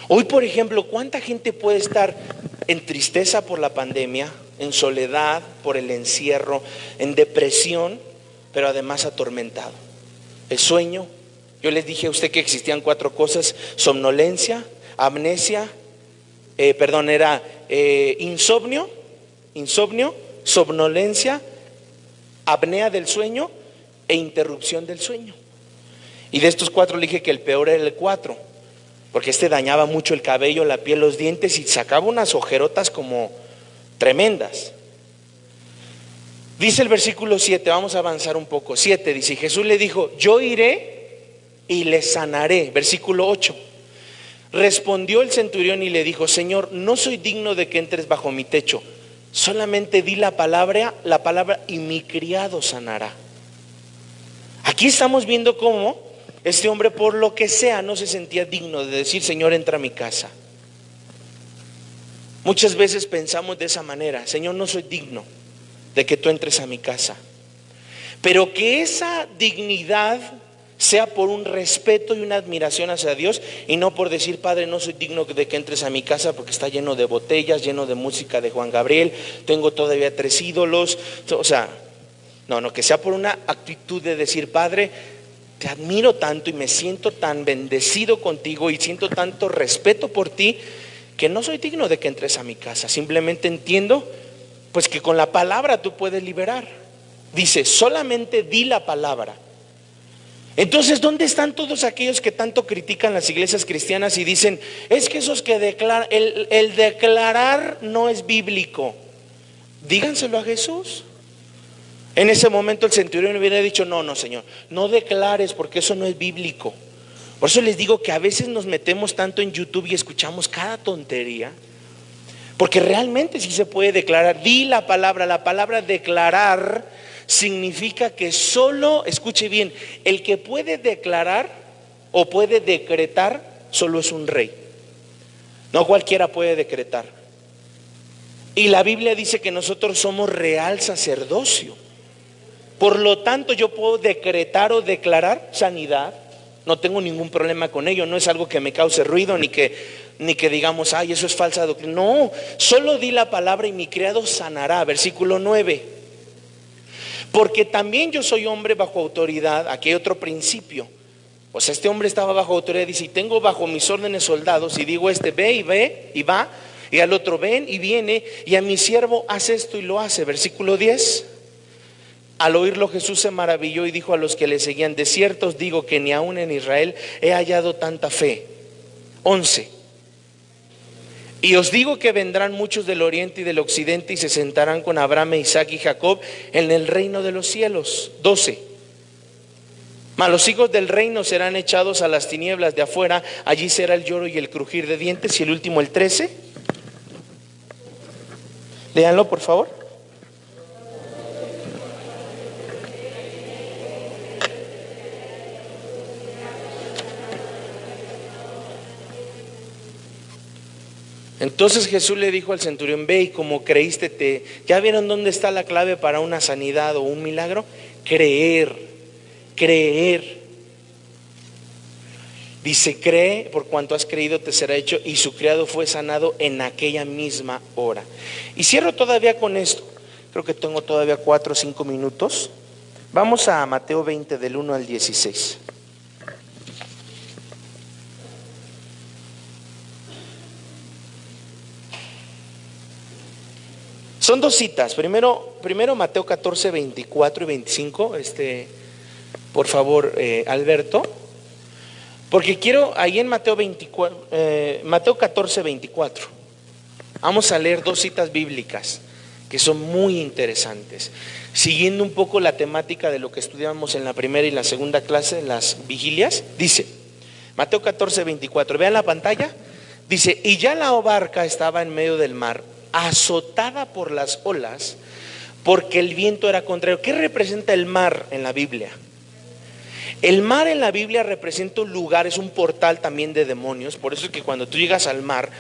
Hoy, por ejemplo, ¿cuánta gente puede estar en tristeza por la pandemia, en soledad por el encierro, en depresión, pero además atormentado? El sueño. Yo les dije a usted que existían 4 cosas: somnolencia, amnesia, insomnio, somnolencia, apnea del sueño e interrupción del sueño. Y de estos 4 le dije que el peor era el 4, porque dañaba mucho el cabello, la piel, los dientes y sacaba unas ojerotas como tremendas. Dice el versículo 7, vamos a avanzar un poco. 7 dice, Jesús le dijo, yo iré y le sanaré. Versículo 8, respondió el centurión y le dijo, Señor, no soy digno de que entres bajo mi techo, solamente di la palabra y mi criado sanará. Aquí estamos viendo cómo este hombre, por lo que sea, no se sentía digno de decir, Señor, entra a mi casa. Muchas veces pensamos de esa manera, Señor, no soy digno de que tú entres a mi casa. Pero que esa dignidad sea por un respeto y una admiración hacia Dios, y no por decir, Padre, no soy digno de que entres a mi casa porque está lleno de botellas, lleno de música de Juan Gabriel, tengo todavía 3 ídolos. O sea, No, no, que sea por una actitud de decir: Padre, te admiro tanto y me siento tan bendecido contigo y siento tanto respeto por ti, que no soy digno de que entres a mi casa. Simplemente entiendo pues que con la palabra tú puedes liberar. Dice: solamente di la palabra. Entonces, ¿dónde están todos aquellos que tanto critican las iglesias cristianas y dicen: es que esos que declaran, el declarar no es bíblico? Díganselo a Jesús. En ese momento el centurión hubiera dicho: no, no, Señor, no declares, porque eso no es bíblico. Por eso les digo que a veces nos metemos tanto en YouTube y escuchamos cada tontería, porque realmente sí se puede declarar. Di la palabra declarar significa que solo, escuche bien, el que puede declarar o puede decretar solo es un rey. No cualquiera puede decretar. Y la Biblia dice que nosotros somos real sacerdocio. Por lo tanto, yo puedo decretar o declarar sanidad. No tengo ningún problema con ello. No es algo que me cause ruido, ni que digamos: ay, eso es falsa doctrina. No, solo di la palabra y mi criado sanará. Versículo 9. Porque también yo soy hombre bajo autoridad. Aquí hay otro principio. O sea, este hombre estaba bajo autoridad. Dice: y tengo bajo mis órdenes soldados. Y digo: ve y va. Y al otro: ven y viene. Y a mi siervo: haz esto y lo hace. Versículo 10. Al oírlo, Jesús se maravilló y dijo a los que le seguían: de cierto os digo que ni aún en Israel he hallado tanta fe. 11. Y os digo que vendrán muchos del oriente y del occidente y se sentarán con Abraham, Isaac y Jacob en el reino de los cielos. 12. Mas los hijos del reino serán echados a las tinieblas de afuera, allí será el lloro y el crujir de dientes. Y el último, el 13. Léanlo, por favor. Entonces Jesús le dijo al centurión: ve y como creíste ¿Ya vieron dónde está la clave para una sanidad o un milagro? Creer. Dice: cree, por cuanto has creído te será hecho. Y su criado fue sanado en aquella misma hora. Y cierro todavía con esto. Creo que tengo todavía 4 o 5 minutos. Vamos a Mateo 20 del 1 al 16. Son 2 citas. Primero Mateo 14, 24 y 25. Por favor, Alberto. Porque quiero, ahí en Mateo 14, 24. Vamos a leer 2 citas bíblicas que son muy interesantes. Siguiendo un poco la temática de lo que estudiamos en la primera y la segunda clase, en las vigilias. Dice, Mateo 14, 24. Vean la pantalla. Dice: y ya la barca estaba en medio del mar, azotada por las olas, porque el viento era contrario. ¿Qué representa el mar en la Biblia? El mar en la Biblia representa un lugar, es un portal también de demonios. Por eso es que cuando tú llegas al mar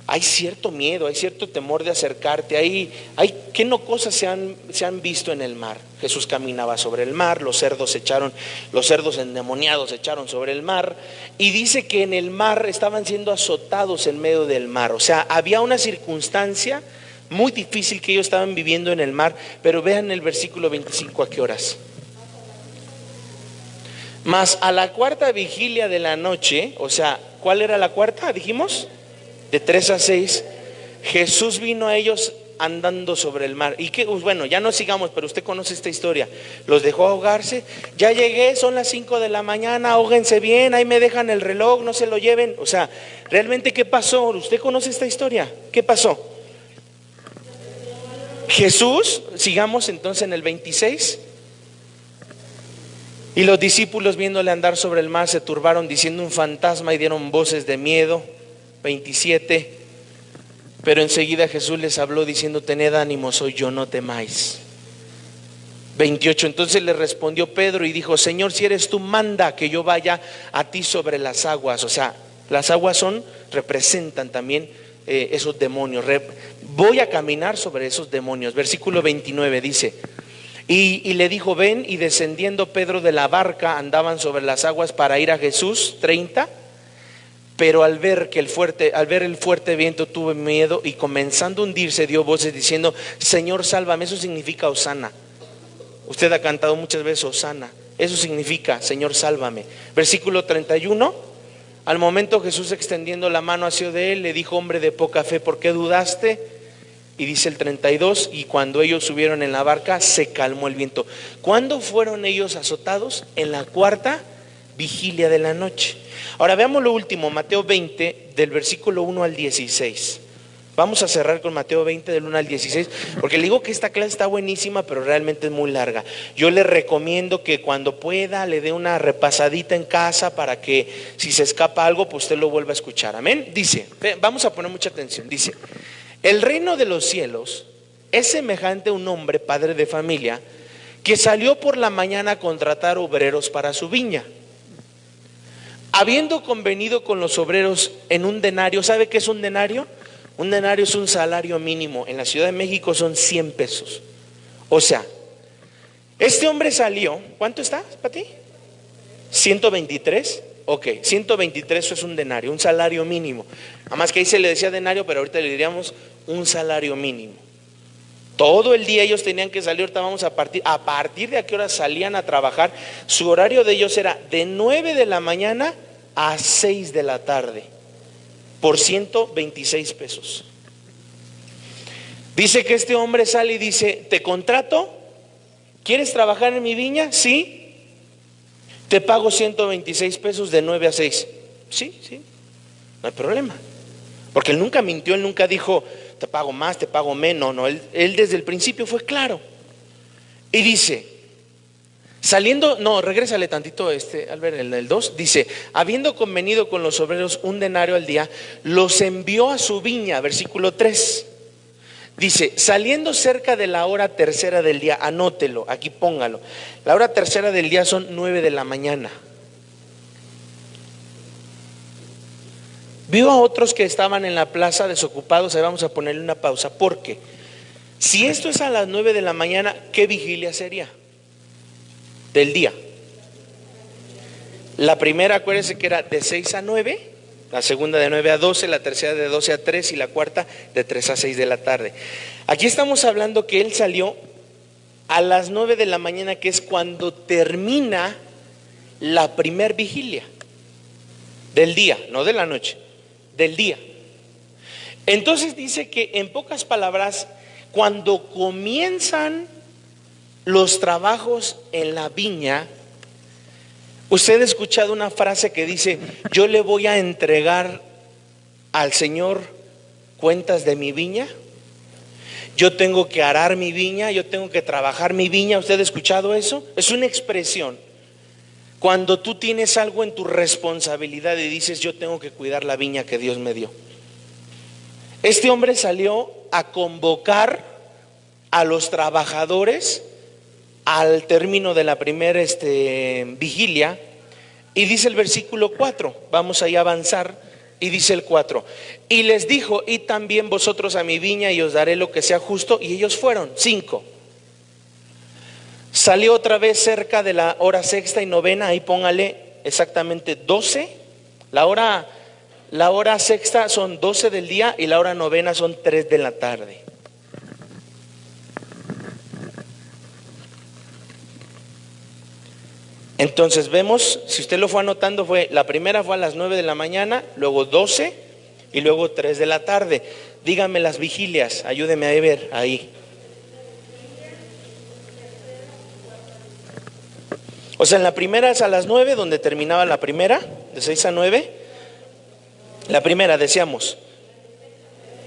hay cierto miedo, hay cierto temor de acercarte. Hay qué no cosas se han visto en el mar. Jesús caminaba sobre el mar, los cerdos endemoniados se echaron sobre el mar, y dice que en el mar estaban siendo azotados en medio del mar. O sea, había una circunstancia muy difícil que ellos estaban viviendo en el mar. Pero vean el versículo 25, ¿a qué horas? Mas a la 4ª vigilia de la noche, o sea, ¿cuál era la 4ª? Dijimos, de 3 a 6, Jesús vino a ellos andando sobre el mar. Y que, bueno, ya no sigamos, pero usted conoce esta historia. Los dejó ahogarse. Ya llegué, son las 5 de la mañana, ahóguense bien, ahí me dejan el reloj, no se lo lleven. O sea, realmente, ¿qué pasó? ¿Usted conoce esta historia? ¿Qué pasó? Jesús, sigamos entonces en el 26. Y los discípulos, viéndole andar sobre el mar, se turbaron diciendo: un fantasma, y dieron voces de miedo. 27. Pero enseguida Jesús les habló diciendo: tened ánimo, soy yo, no temáis. 28. Entonces le respondió Pedro y dijo: Señor, si eres tú, manda que yo vaya a ti sobre las aguas. O sea, las aguas representan también esos demonios. Voy a caminar sobre esos demonios. Versículo 29 dice: y le dijo: ven. Y descendiendo Pedro de la barca, andaban sobre las aguas para ir a Jesús. 30. Pero al ver el fuerte viento, tuvo miedo, y comenzando a hundirse dio voces diciendo: Señor, sálvame. Eso significa Hosana. Usted ha cantado muchas veces Hosana. Eso significa, Señor, sálvame. Versículo 31. Al momento Jesús, extendiendo la mano hacia de él, le dijo: hombre de poca fe, ¿por qué dudaste? Y dice el 32, y cuando ellos subieron en la barca, se calmó el viento. ¿Cuándo fueron ellos azotados? En la cuarta vigilia de la noche. Ahora veamos lo último, Mateo 20, del versículo 1 al 16. Vamos a cerrar con Mateo 20 del 1 al 16, porque le digo que esta clase está buenísima, pero realmente es muy larga. Yo le recomiendo que cuando pueda le dé una repasadita en casa para que si se escapa algo, pues usted lo vuelva a escuchar. Amén. Dice, vamos a poner mucha atención. Dice: el reino de los cielos es semejante a un hombre, padre de familia, que salió por la mañana a contratar obreros para su viña. Habiendo convenido con los obreros en un denario. ¿Sabe qué es un denario? Un denario es un salario mínimo. En la Ciudad de México son 100 pesos. O sea, este hombre salió. ¿Cuánto está para ti? 123. Ok, 123 es un denario, un salario mínimo. Nada más que ahí se le decía denario, pero ahorita le diríamos un salario mínimo. Todo el día ellos tenían que salir. Ahorita vamos a partir de a qué hora salían a trabajar. Su horario de ellos era de 9 de la mañana a 6 de la tarde, por 126 pesos. Dice que este hombre sale y dice: te contrato, ¿quieres trabajar en mi viña? Sí, te pago 126 pesos de 9 a 6. Sí, no hay problema. Porque él nunca mintió, él nunca dijo te pago más, te pago menos. No, él desde el principio fue claro. Y dice, saliendo, no, regrésale tantito Albert, el 2, dice: habiendo convenido con los obreros un denario al día, los envió a su viña. Versículo 3. Dice: saliendo cerca de la hora tercera del día, anótelo, aquí póngalo. La hora tercera del día son 9 de la mañana. Vio a otros que estaban en la plaza desocupados. Ahí vamos a ponerle una pausa, porque si esto es a las 9 de la mañana, ¿qué vigilia sería? Del día. La primera, acuérdense que era de 6 a 9, la segunda de 9 a 12, la tercera de 12 a 3 y la cuarta de 3 a 6 de la tarde. Aquí estamos hablando que él salió a las 9 de la mañana, que es cuando termina la primer vigilia del día, no de la noche, del día. Entonces dice que, en pocas palabras, cuando comienzan los trabajos en la viña, usted ha escuchado una frase que dice: yo le voy a entregar al Señor cuentas de mi viña. Yo tengo que arar mi viña, yo tengo que trabajar mi viña. ¿Usted ha escuchado eso? Es una expresión. Cuando tú tienes algo en tu responsabilidad y dices: yo tengo que cuidar la viña que Dios me dio. Este hombre salió a convocar a los trabajadores al término de la primera vigilia, y dice el versículo 4, vamos ahí a avanzar, y dice el 4: y les dijo: id también vosotros a mi viña y os daré lo que sea justo. Y ellos fueron. 5. Salió otra vez cerca de la hora sexta y novena. Ahí póngale exactamente 12. La hora sexta son 12 del día y la hora novena son 3 de la tarde. Entonces vemos, si usted lo fue anotando, la primera fue a las 9 de la mañana, luego 12 y luego 3 de la tarde. Dígame las vigilias, ayúdeme a ver ahí. O sea, en la primera es a las 9, donde terminaba la primera, de 6 a 9. La primera, decíamos,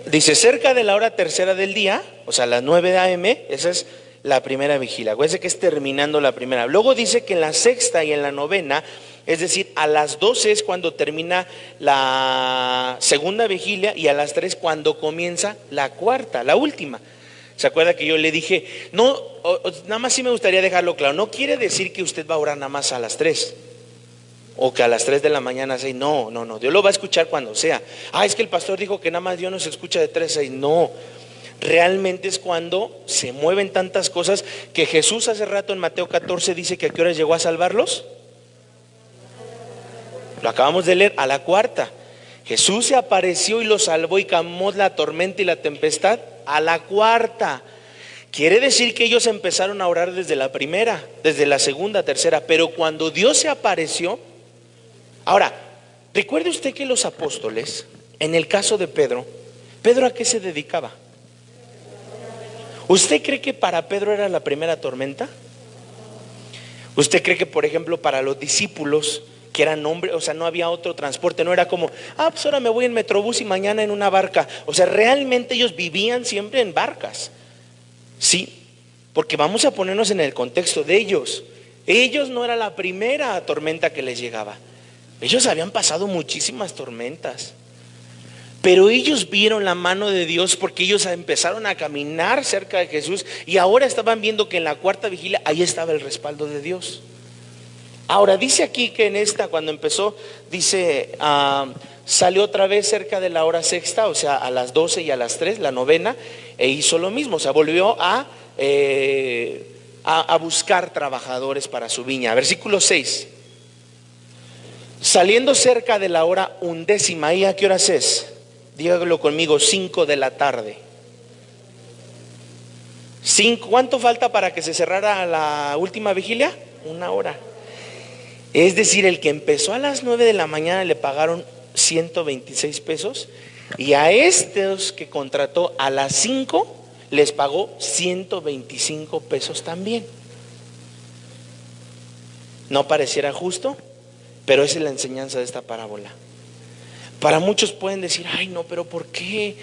dice cerca de la hora tercera del día, o sea, a las 9 a.m., esa es la primera vigilia. Acuérdense que es terminando la primera. Luego dice que en la sexta y en la novena, es decir, a las 12 es cuando termina la segunda vigilia, y a las 3 cuando comienza la cuarta, la última. ¿Se acuerda que yo le dije? No, nada más sí me gustaría dejarlo claro. No quiere decir que usted va a orar nada más a las 3 o que a las 3 de la mañana 6. No, Dios lo va a escuchar cuando sea. Es que el pastor dijo que nada más Dios nos escucha de 3 a 6. No, realmente es cuando se mueven tantas cosas que Jesús hace rato en Mateo 14 dice que a qué horas llegó a salvarlos. Lo acabamos de leer, a la cuarta. Jesús se apareció y los salvó y calmó la tormenta y la tempestad a la cuarta. Quiere decir que ellos empezaron a orar desde la primera, desde la segunda, tercera, pero cuando Dios se apareció. Ahora, recuerde usted que los apóstoles, en el caso de Pedro, ¿Pedro a qué se dedicaba? ¿Usted cree que para Pedro era la primera tormenta? ¿Usted cree que, por ejemplo, para los discípulos, que eran hombres, o sea, no había otro transporte, no era como, pues ahora me voy en Metrobús y mañana en una barca? O sea, realmente ellos vivían siempre en barcas. Sí, porque vamos a ponernos en el contexto de ellos. Ellos no era la primera tormenta que les llegaba. Ellos habían pasado muchísimas tormentas. Pero ellos vieron la mano de Dios porque ellos empezaron a caminar cerca de Jesús y ahora estaban viendo que en la cuarta vigilia ahí estaba el respaldo de Dios. Ahora dice aquí que en esta, cuando empezó, dice, salió otra vez cerca de la hora sexta, o sea, a las 12 y a las 3, la novena, e hizo lo mismo, o sea, volvió a buscar trabajadores para su viña. Versículo 6. Saliendo cerca de la hora 11, ¿y a qué horas es? Dígalo conmigo, 5 de la tarde. ¿Cuánto falta para que se cerrara la última vigilia? 1 hora. Es decir, el que empezó a las 9 de la mañana le pagaron 126 pesos y a estos que contrató a las 5 les pagó 125 pesos también. No pareciera justo, pero esa es la enseñanza de esta parábola. Para muchos pueden decir, ay no, pero ¿por qué?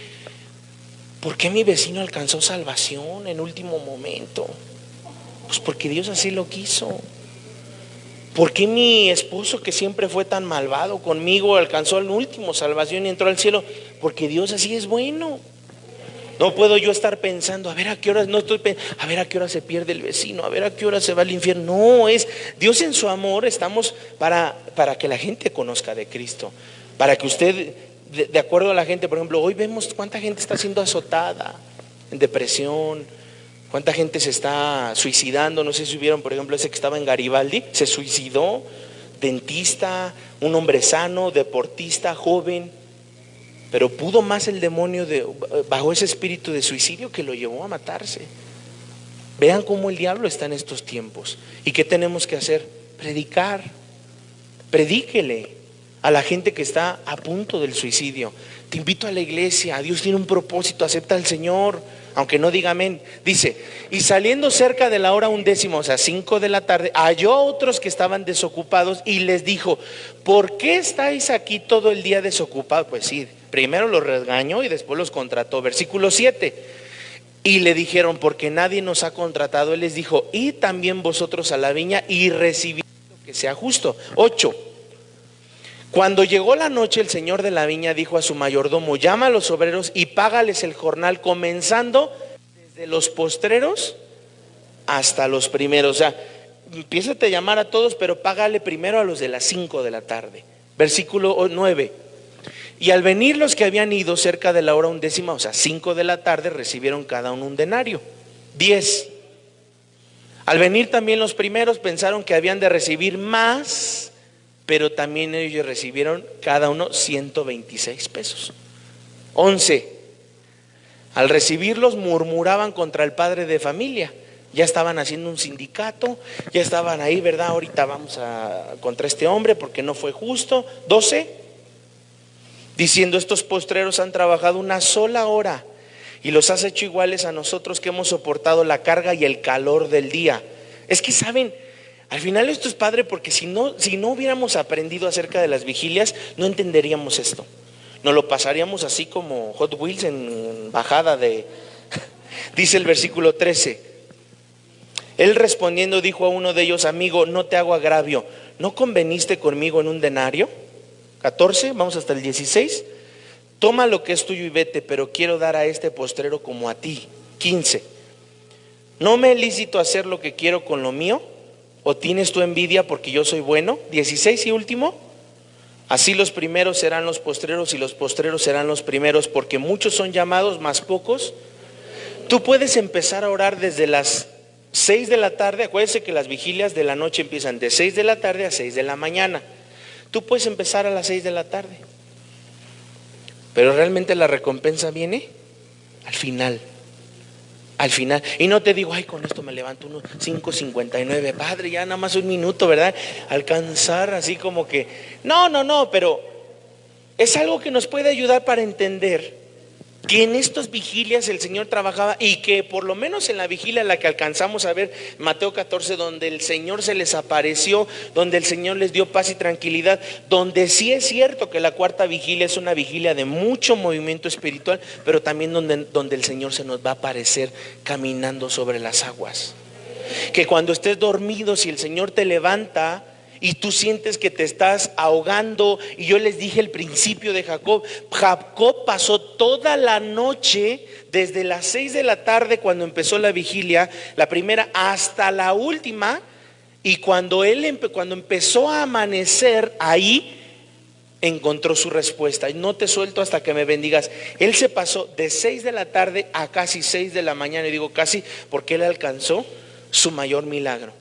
¿Por qué mi vecino alcanzó salvación en último momento? Pues porque Dios así lo quiso. ¿Por qué mi esposo, que siempre fue tan malvado conmigo, alcanzó al último salvación y entró al cielo? Porque Dios así es bueno. No puedo yo estar pensando, a ver a qué hora, a ver a qué hora se pierde el vecino, a ver a qué hora se va al infierno. No, es Dios en su amor, estamos para que la gente conozca de Cristo. Para que usted, de acuerdo a la gente, por ejemplo, hoy vemos cuánta gente está siendo azotada, en depresión, cuánta gente se está suicidando. No sé si vieron, por ejemplo, ese que estaba en Garibaldi, se suicidó, dentista, un hombre sano, deportista, joven, pero pudo más el demonio bajo ese espíritu de suicidio que lo llevó a matarse. Vean cómo el diablo está en estos tiempos. ¿Y qué tenemos que hacer? Predicar. Predíquele a la gente que está a punto del suicidio. Te invito a la iglesia, Dios tiene un propósito, acepta al Señor, aunque no diga amén. Dice, y saliendo cerca de la hora 11, o sea 5 de la tarde, halló a otros que estaban desocupados y les dijo, ¿por qué estáis aquí todo el día desocupados? Pues sí, primero los regañó y después los contrató. Versículo 7. Y le dijeron, porque nadie nos ha contratado. Él les dijo, id también vosotros a la viña y recibid lo que sea justo. 8. Cuando llegó la noche, el señor de la viña dijo a su mayordomo, llama a los obreros y págales el jornal, comenzando desde los postreros hasta los primeros. O sea, empiézate a llamar a todos, pero págale primero a los de las 5 de la tarde. Versículo 9. Y al venir los que habían ido cerca de la hora 11, o sea 5 de la tarde, recibieron cada uno un denario. 10. Al venir también los primeros, pensaron que habían de recibir más, pero también ellos recibieron cada uno 126 pesos. 11. Al recibirlos murmuraban contra el padre de familia. Ya estaban haciendo un sindicato, ya estaban ahí, ¿verdad? Ahorita vamos contra este hombre porque no fue justo. 12. Diciendo, estos postreros han trabajado 1 sola hora y los has hecho iguales a nosotros que hemos soportado la carga y el calor del día. Es que saben, al final esto es padre porque si no hubiéramos aprendido acerca de las vigilias, no entenderíamos esto. Nos lo pasaríamos así como Hot Wheels en bajada de... Dice el versículo 13. Él respondiendo dijo a uno de ellos, amigo, no te hago agravio, ¿no conveniste conmigo en un denario? 14, vamos hasta el 16. Toma lo que es tuyo y vete, pero quiero dar a este postrero como a ti. 15. ¿No me es lícito hacer lo que quiero con lo mío? ¿O tienes tu envidia porque yo soy bueno? 16 y último. Así los primeros serán los postreros y los postreros serán los primeros, porque muchos son llamados, mas pocos. Tú puedes empezar a orar desde las 6 de la tarde. Acuérdense que las vigilias de la noche empiezan de 6 de la tarde a 6 de la mañana. Tú puedes empezar a las 6 de la tarde, pero realmente la recompensa viene al final. Al final, y no te digo, ay, con esto me levanto 5:59, padre, ya nada más un minuto, ¿verdad? Alcanzar así como que, no, pero es algo que nos puede ayudar para entender que en estas vigilias el Señor trabajaba, y que por lo menos en la vigilia en la que alcanzamos a ver, Mateo 14, donde el Señor se les apareció, donde el Señor les dio paz y tranquilidad, donde sí es cierto que la cuarta vigilia es una vigilia de mucho movimiento espiritual, pero también donde el Señor se nos va a aparecer caminando sobre las aguas. Que cuando estés dormido, si el Señor te levanta y tú sientes que te estás ahogando, y yo les dije el principio de Jacob pasó toda la noche, desde las 6 de la tarde cuando empezó la vigilia, la primera, hasta la última, y cuando empezó a amanecer, ahí encontró su respuesta. Y no te suelto hasta que me bendigas. Él se pasó de 6 de la tarde a casi 6 de la mañana, y digo casi porque él alcanzó su mayor milagro.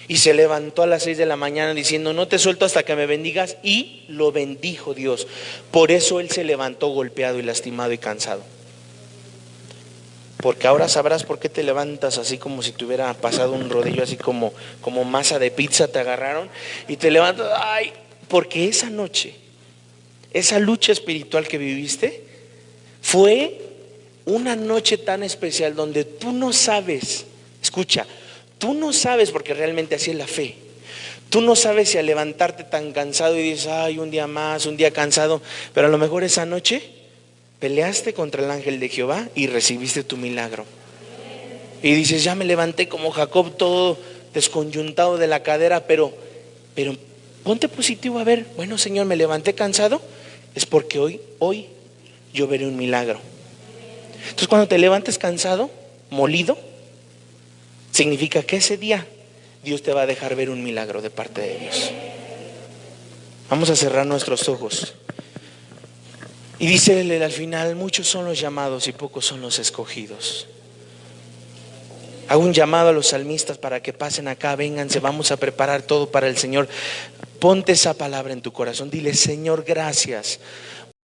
Y se levantó a las 6 de la mañana diciendo, no te suelto hasta que me bendigas, y lo bendijo Dios. Por eso él se levantó golpeado y lastimado y cansado. Porque ahora sabrás por qué te levantas así como si te hubiera pasado un rodillo, así como masa de pizza te agarraron y te levantas. Ay, porque esa noche, esa lucha espiritual que viviste, fue una noche tan especial donde tú no sabes, escucha, tú no sabes, porque realmente así es la fe. Tú no sabes si al levantarte tan cansado y dices, ay, un día más, un día cansado, pero a lo mejor esa noche peleaste contra el ángel de Jehová y recibiste tu milagro. Y dices, ya me levanté como Jacob, todo desconyuntado de la cadera, pero ponte positivo. A ver, bueno, Señor, me levanté cansado, es porque hoy yo veré un milagro. Entonces, cuando te levantes cansado, molido, significa que ese día Dios te va a dejar ver un milagro de parte de Dios. Vamos a cerrar nuestros ojos. Y dice él al final, muchos son los llamados y pocos son los escogidos. Hago un llamado a los salmistas para que pasen acá, vénganse, vamos a preparar todo para el Señor. Ponte esa palabra en tu corazón, dile, Señor, gracias,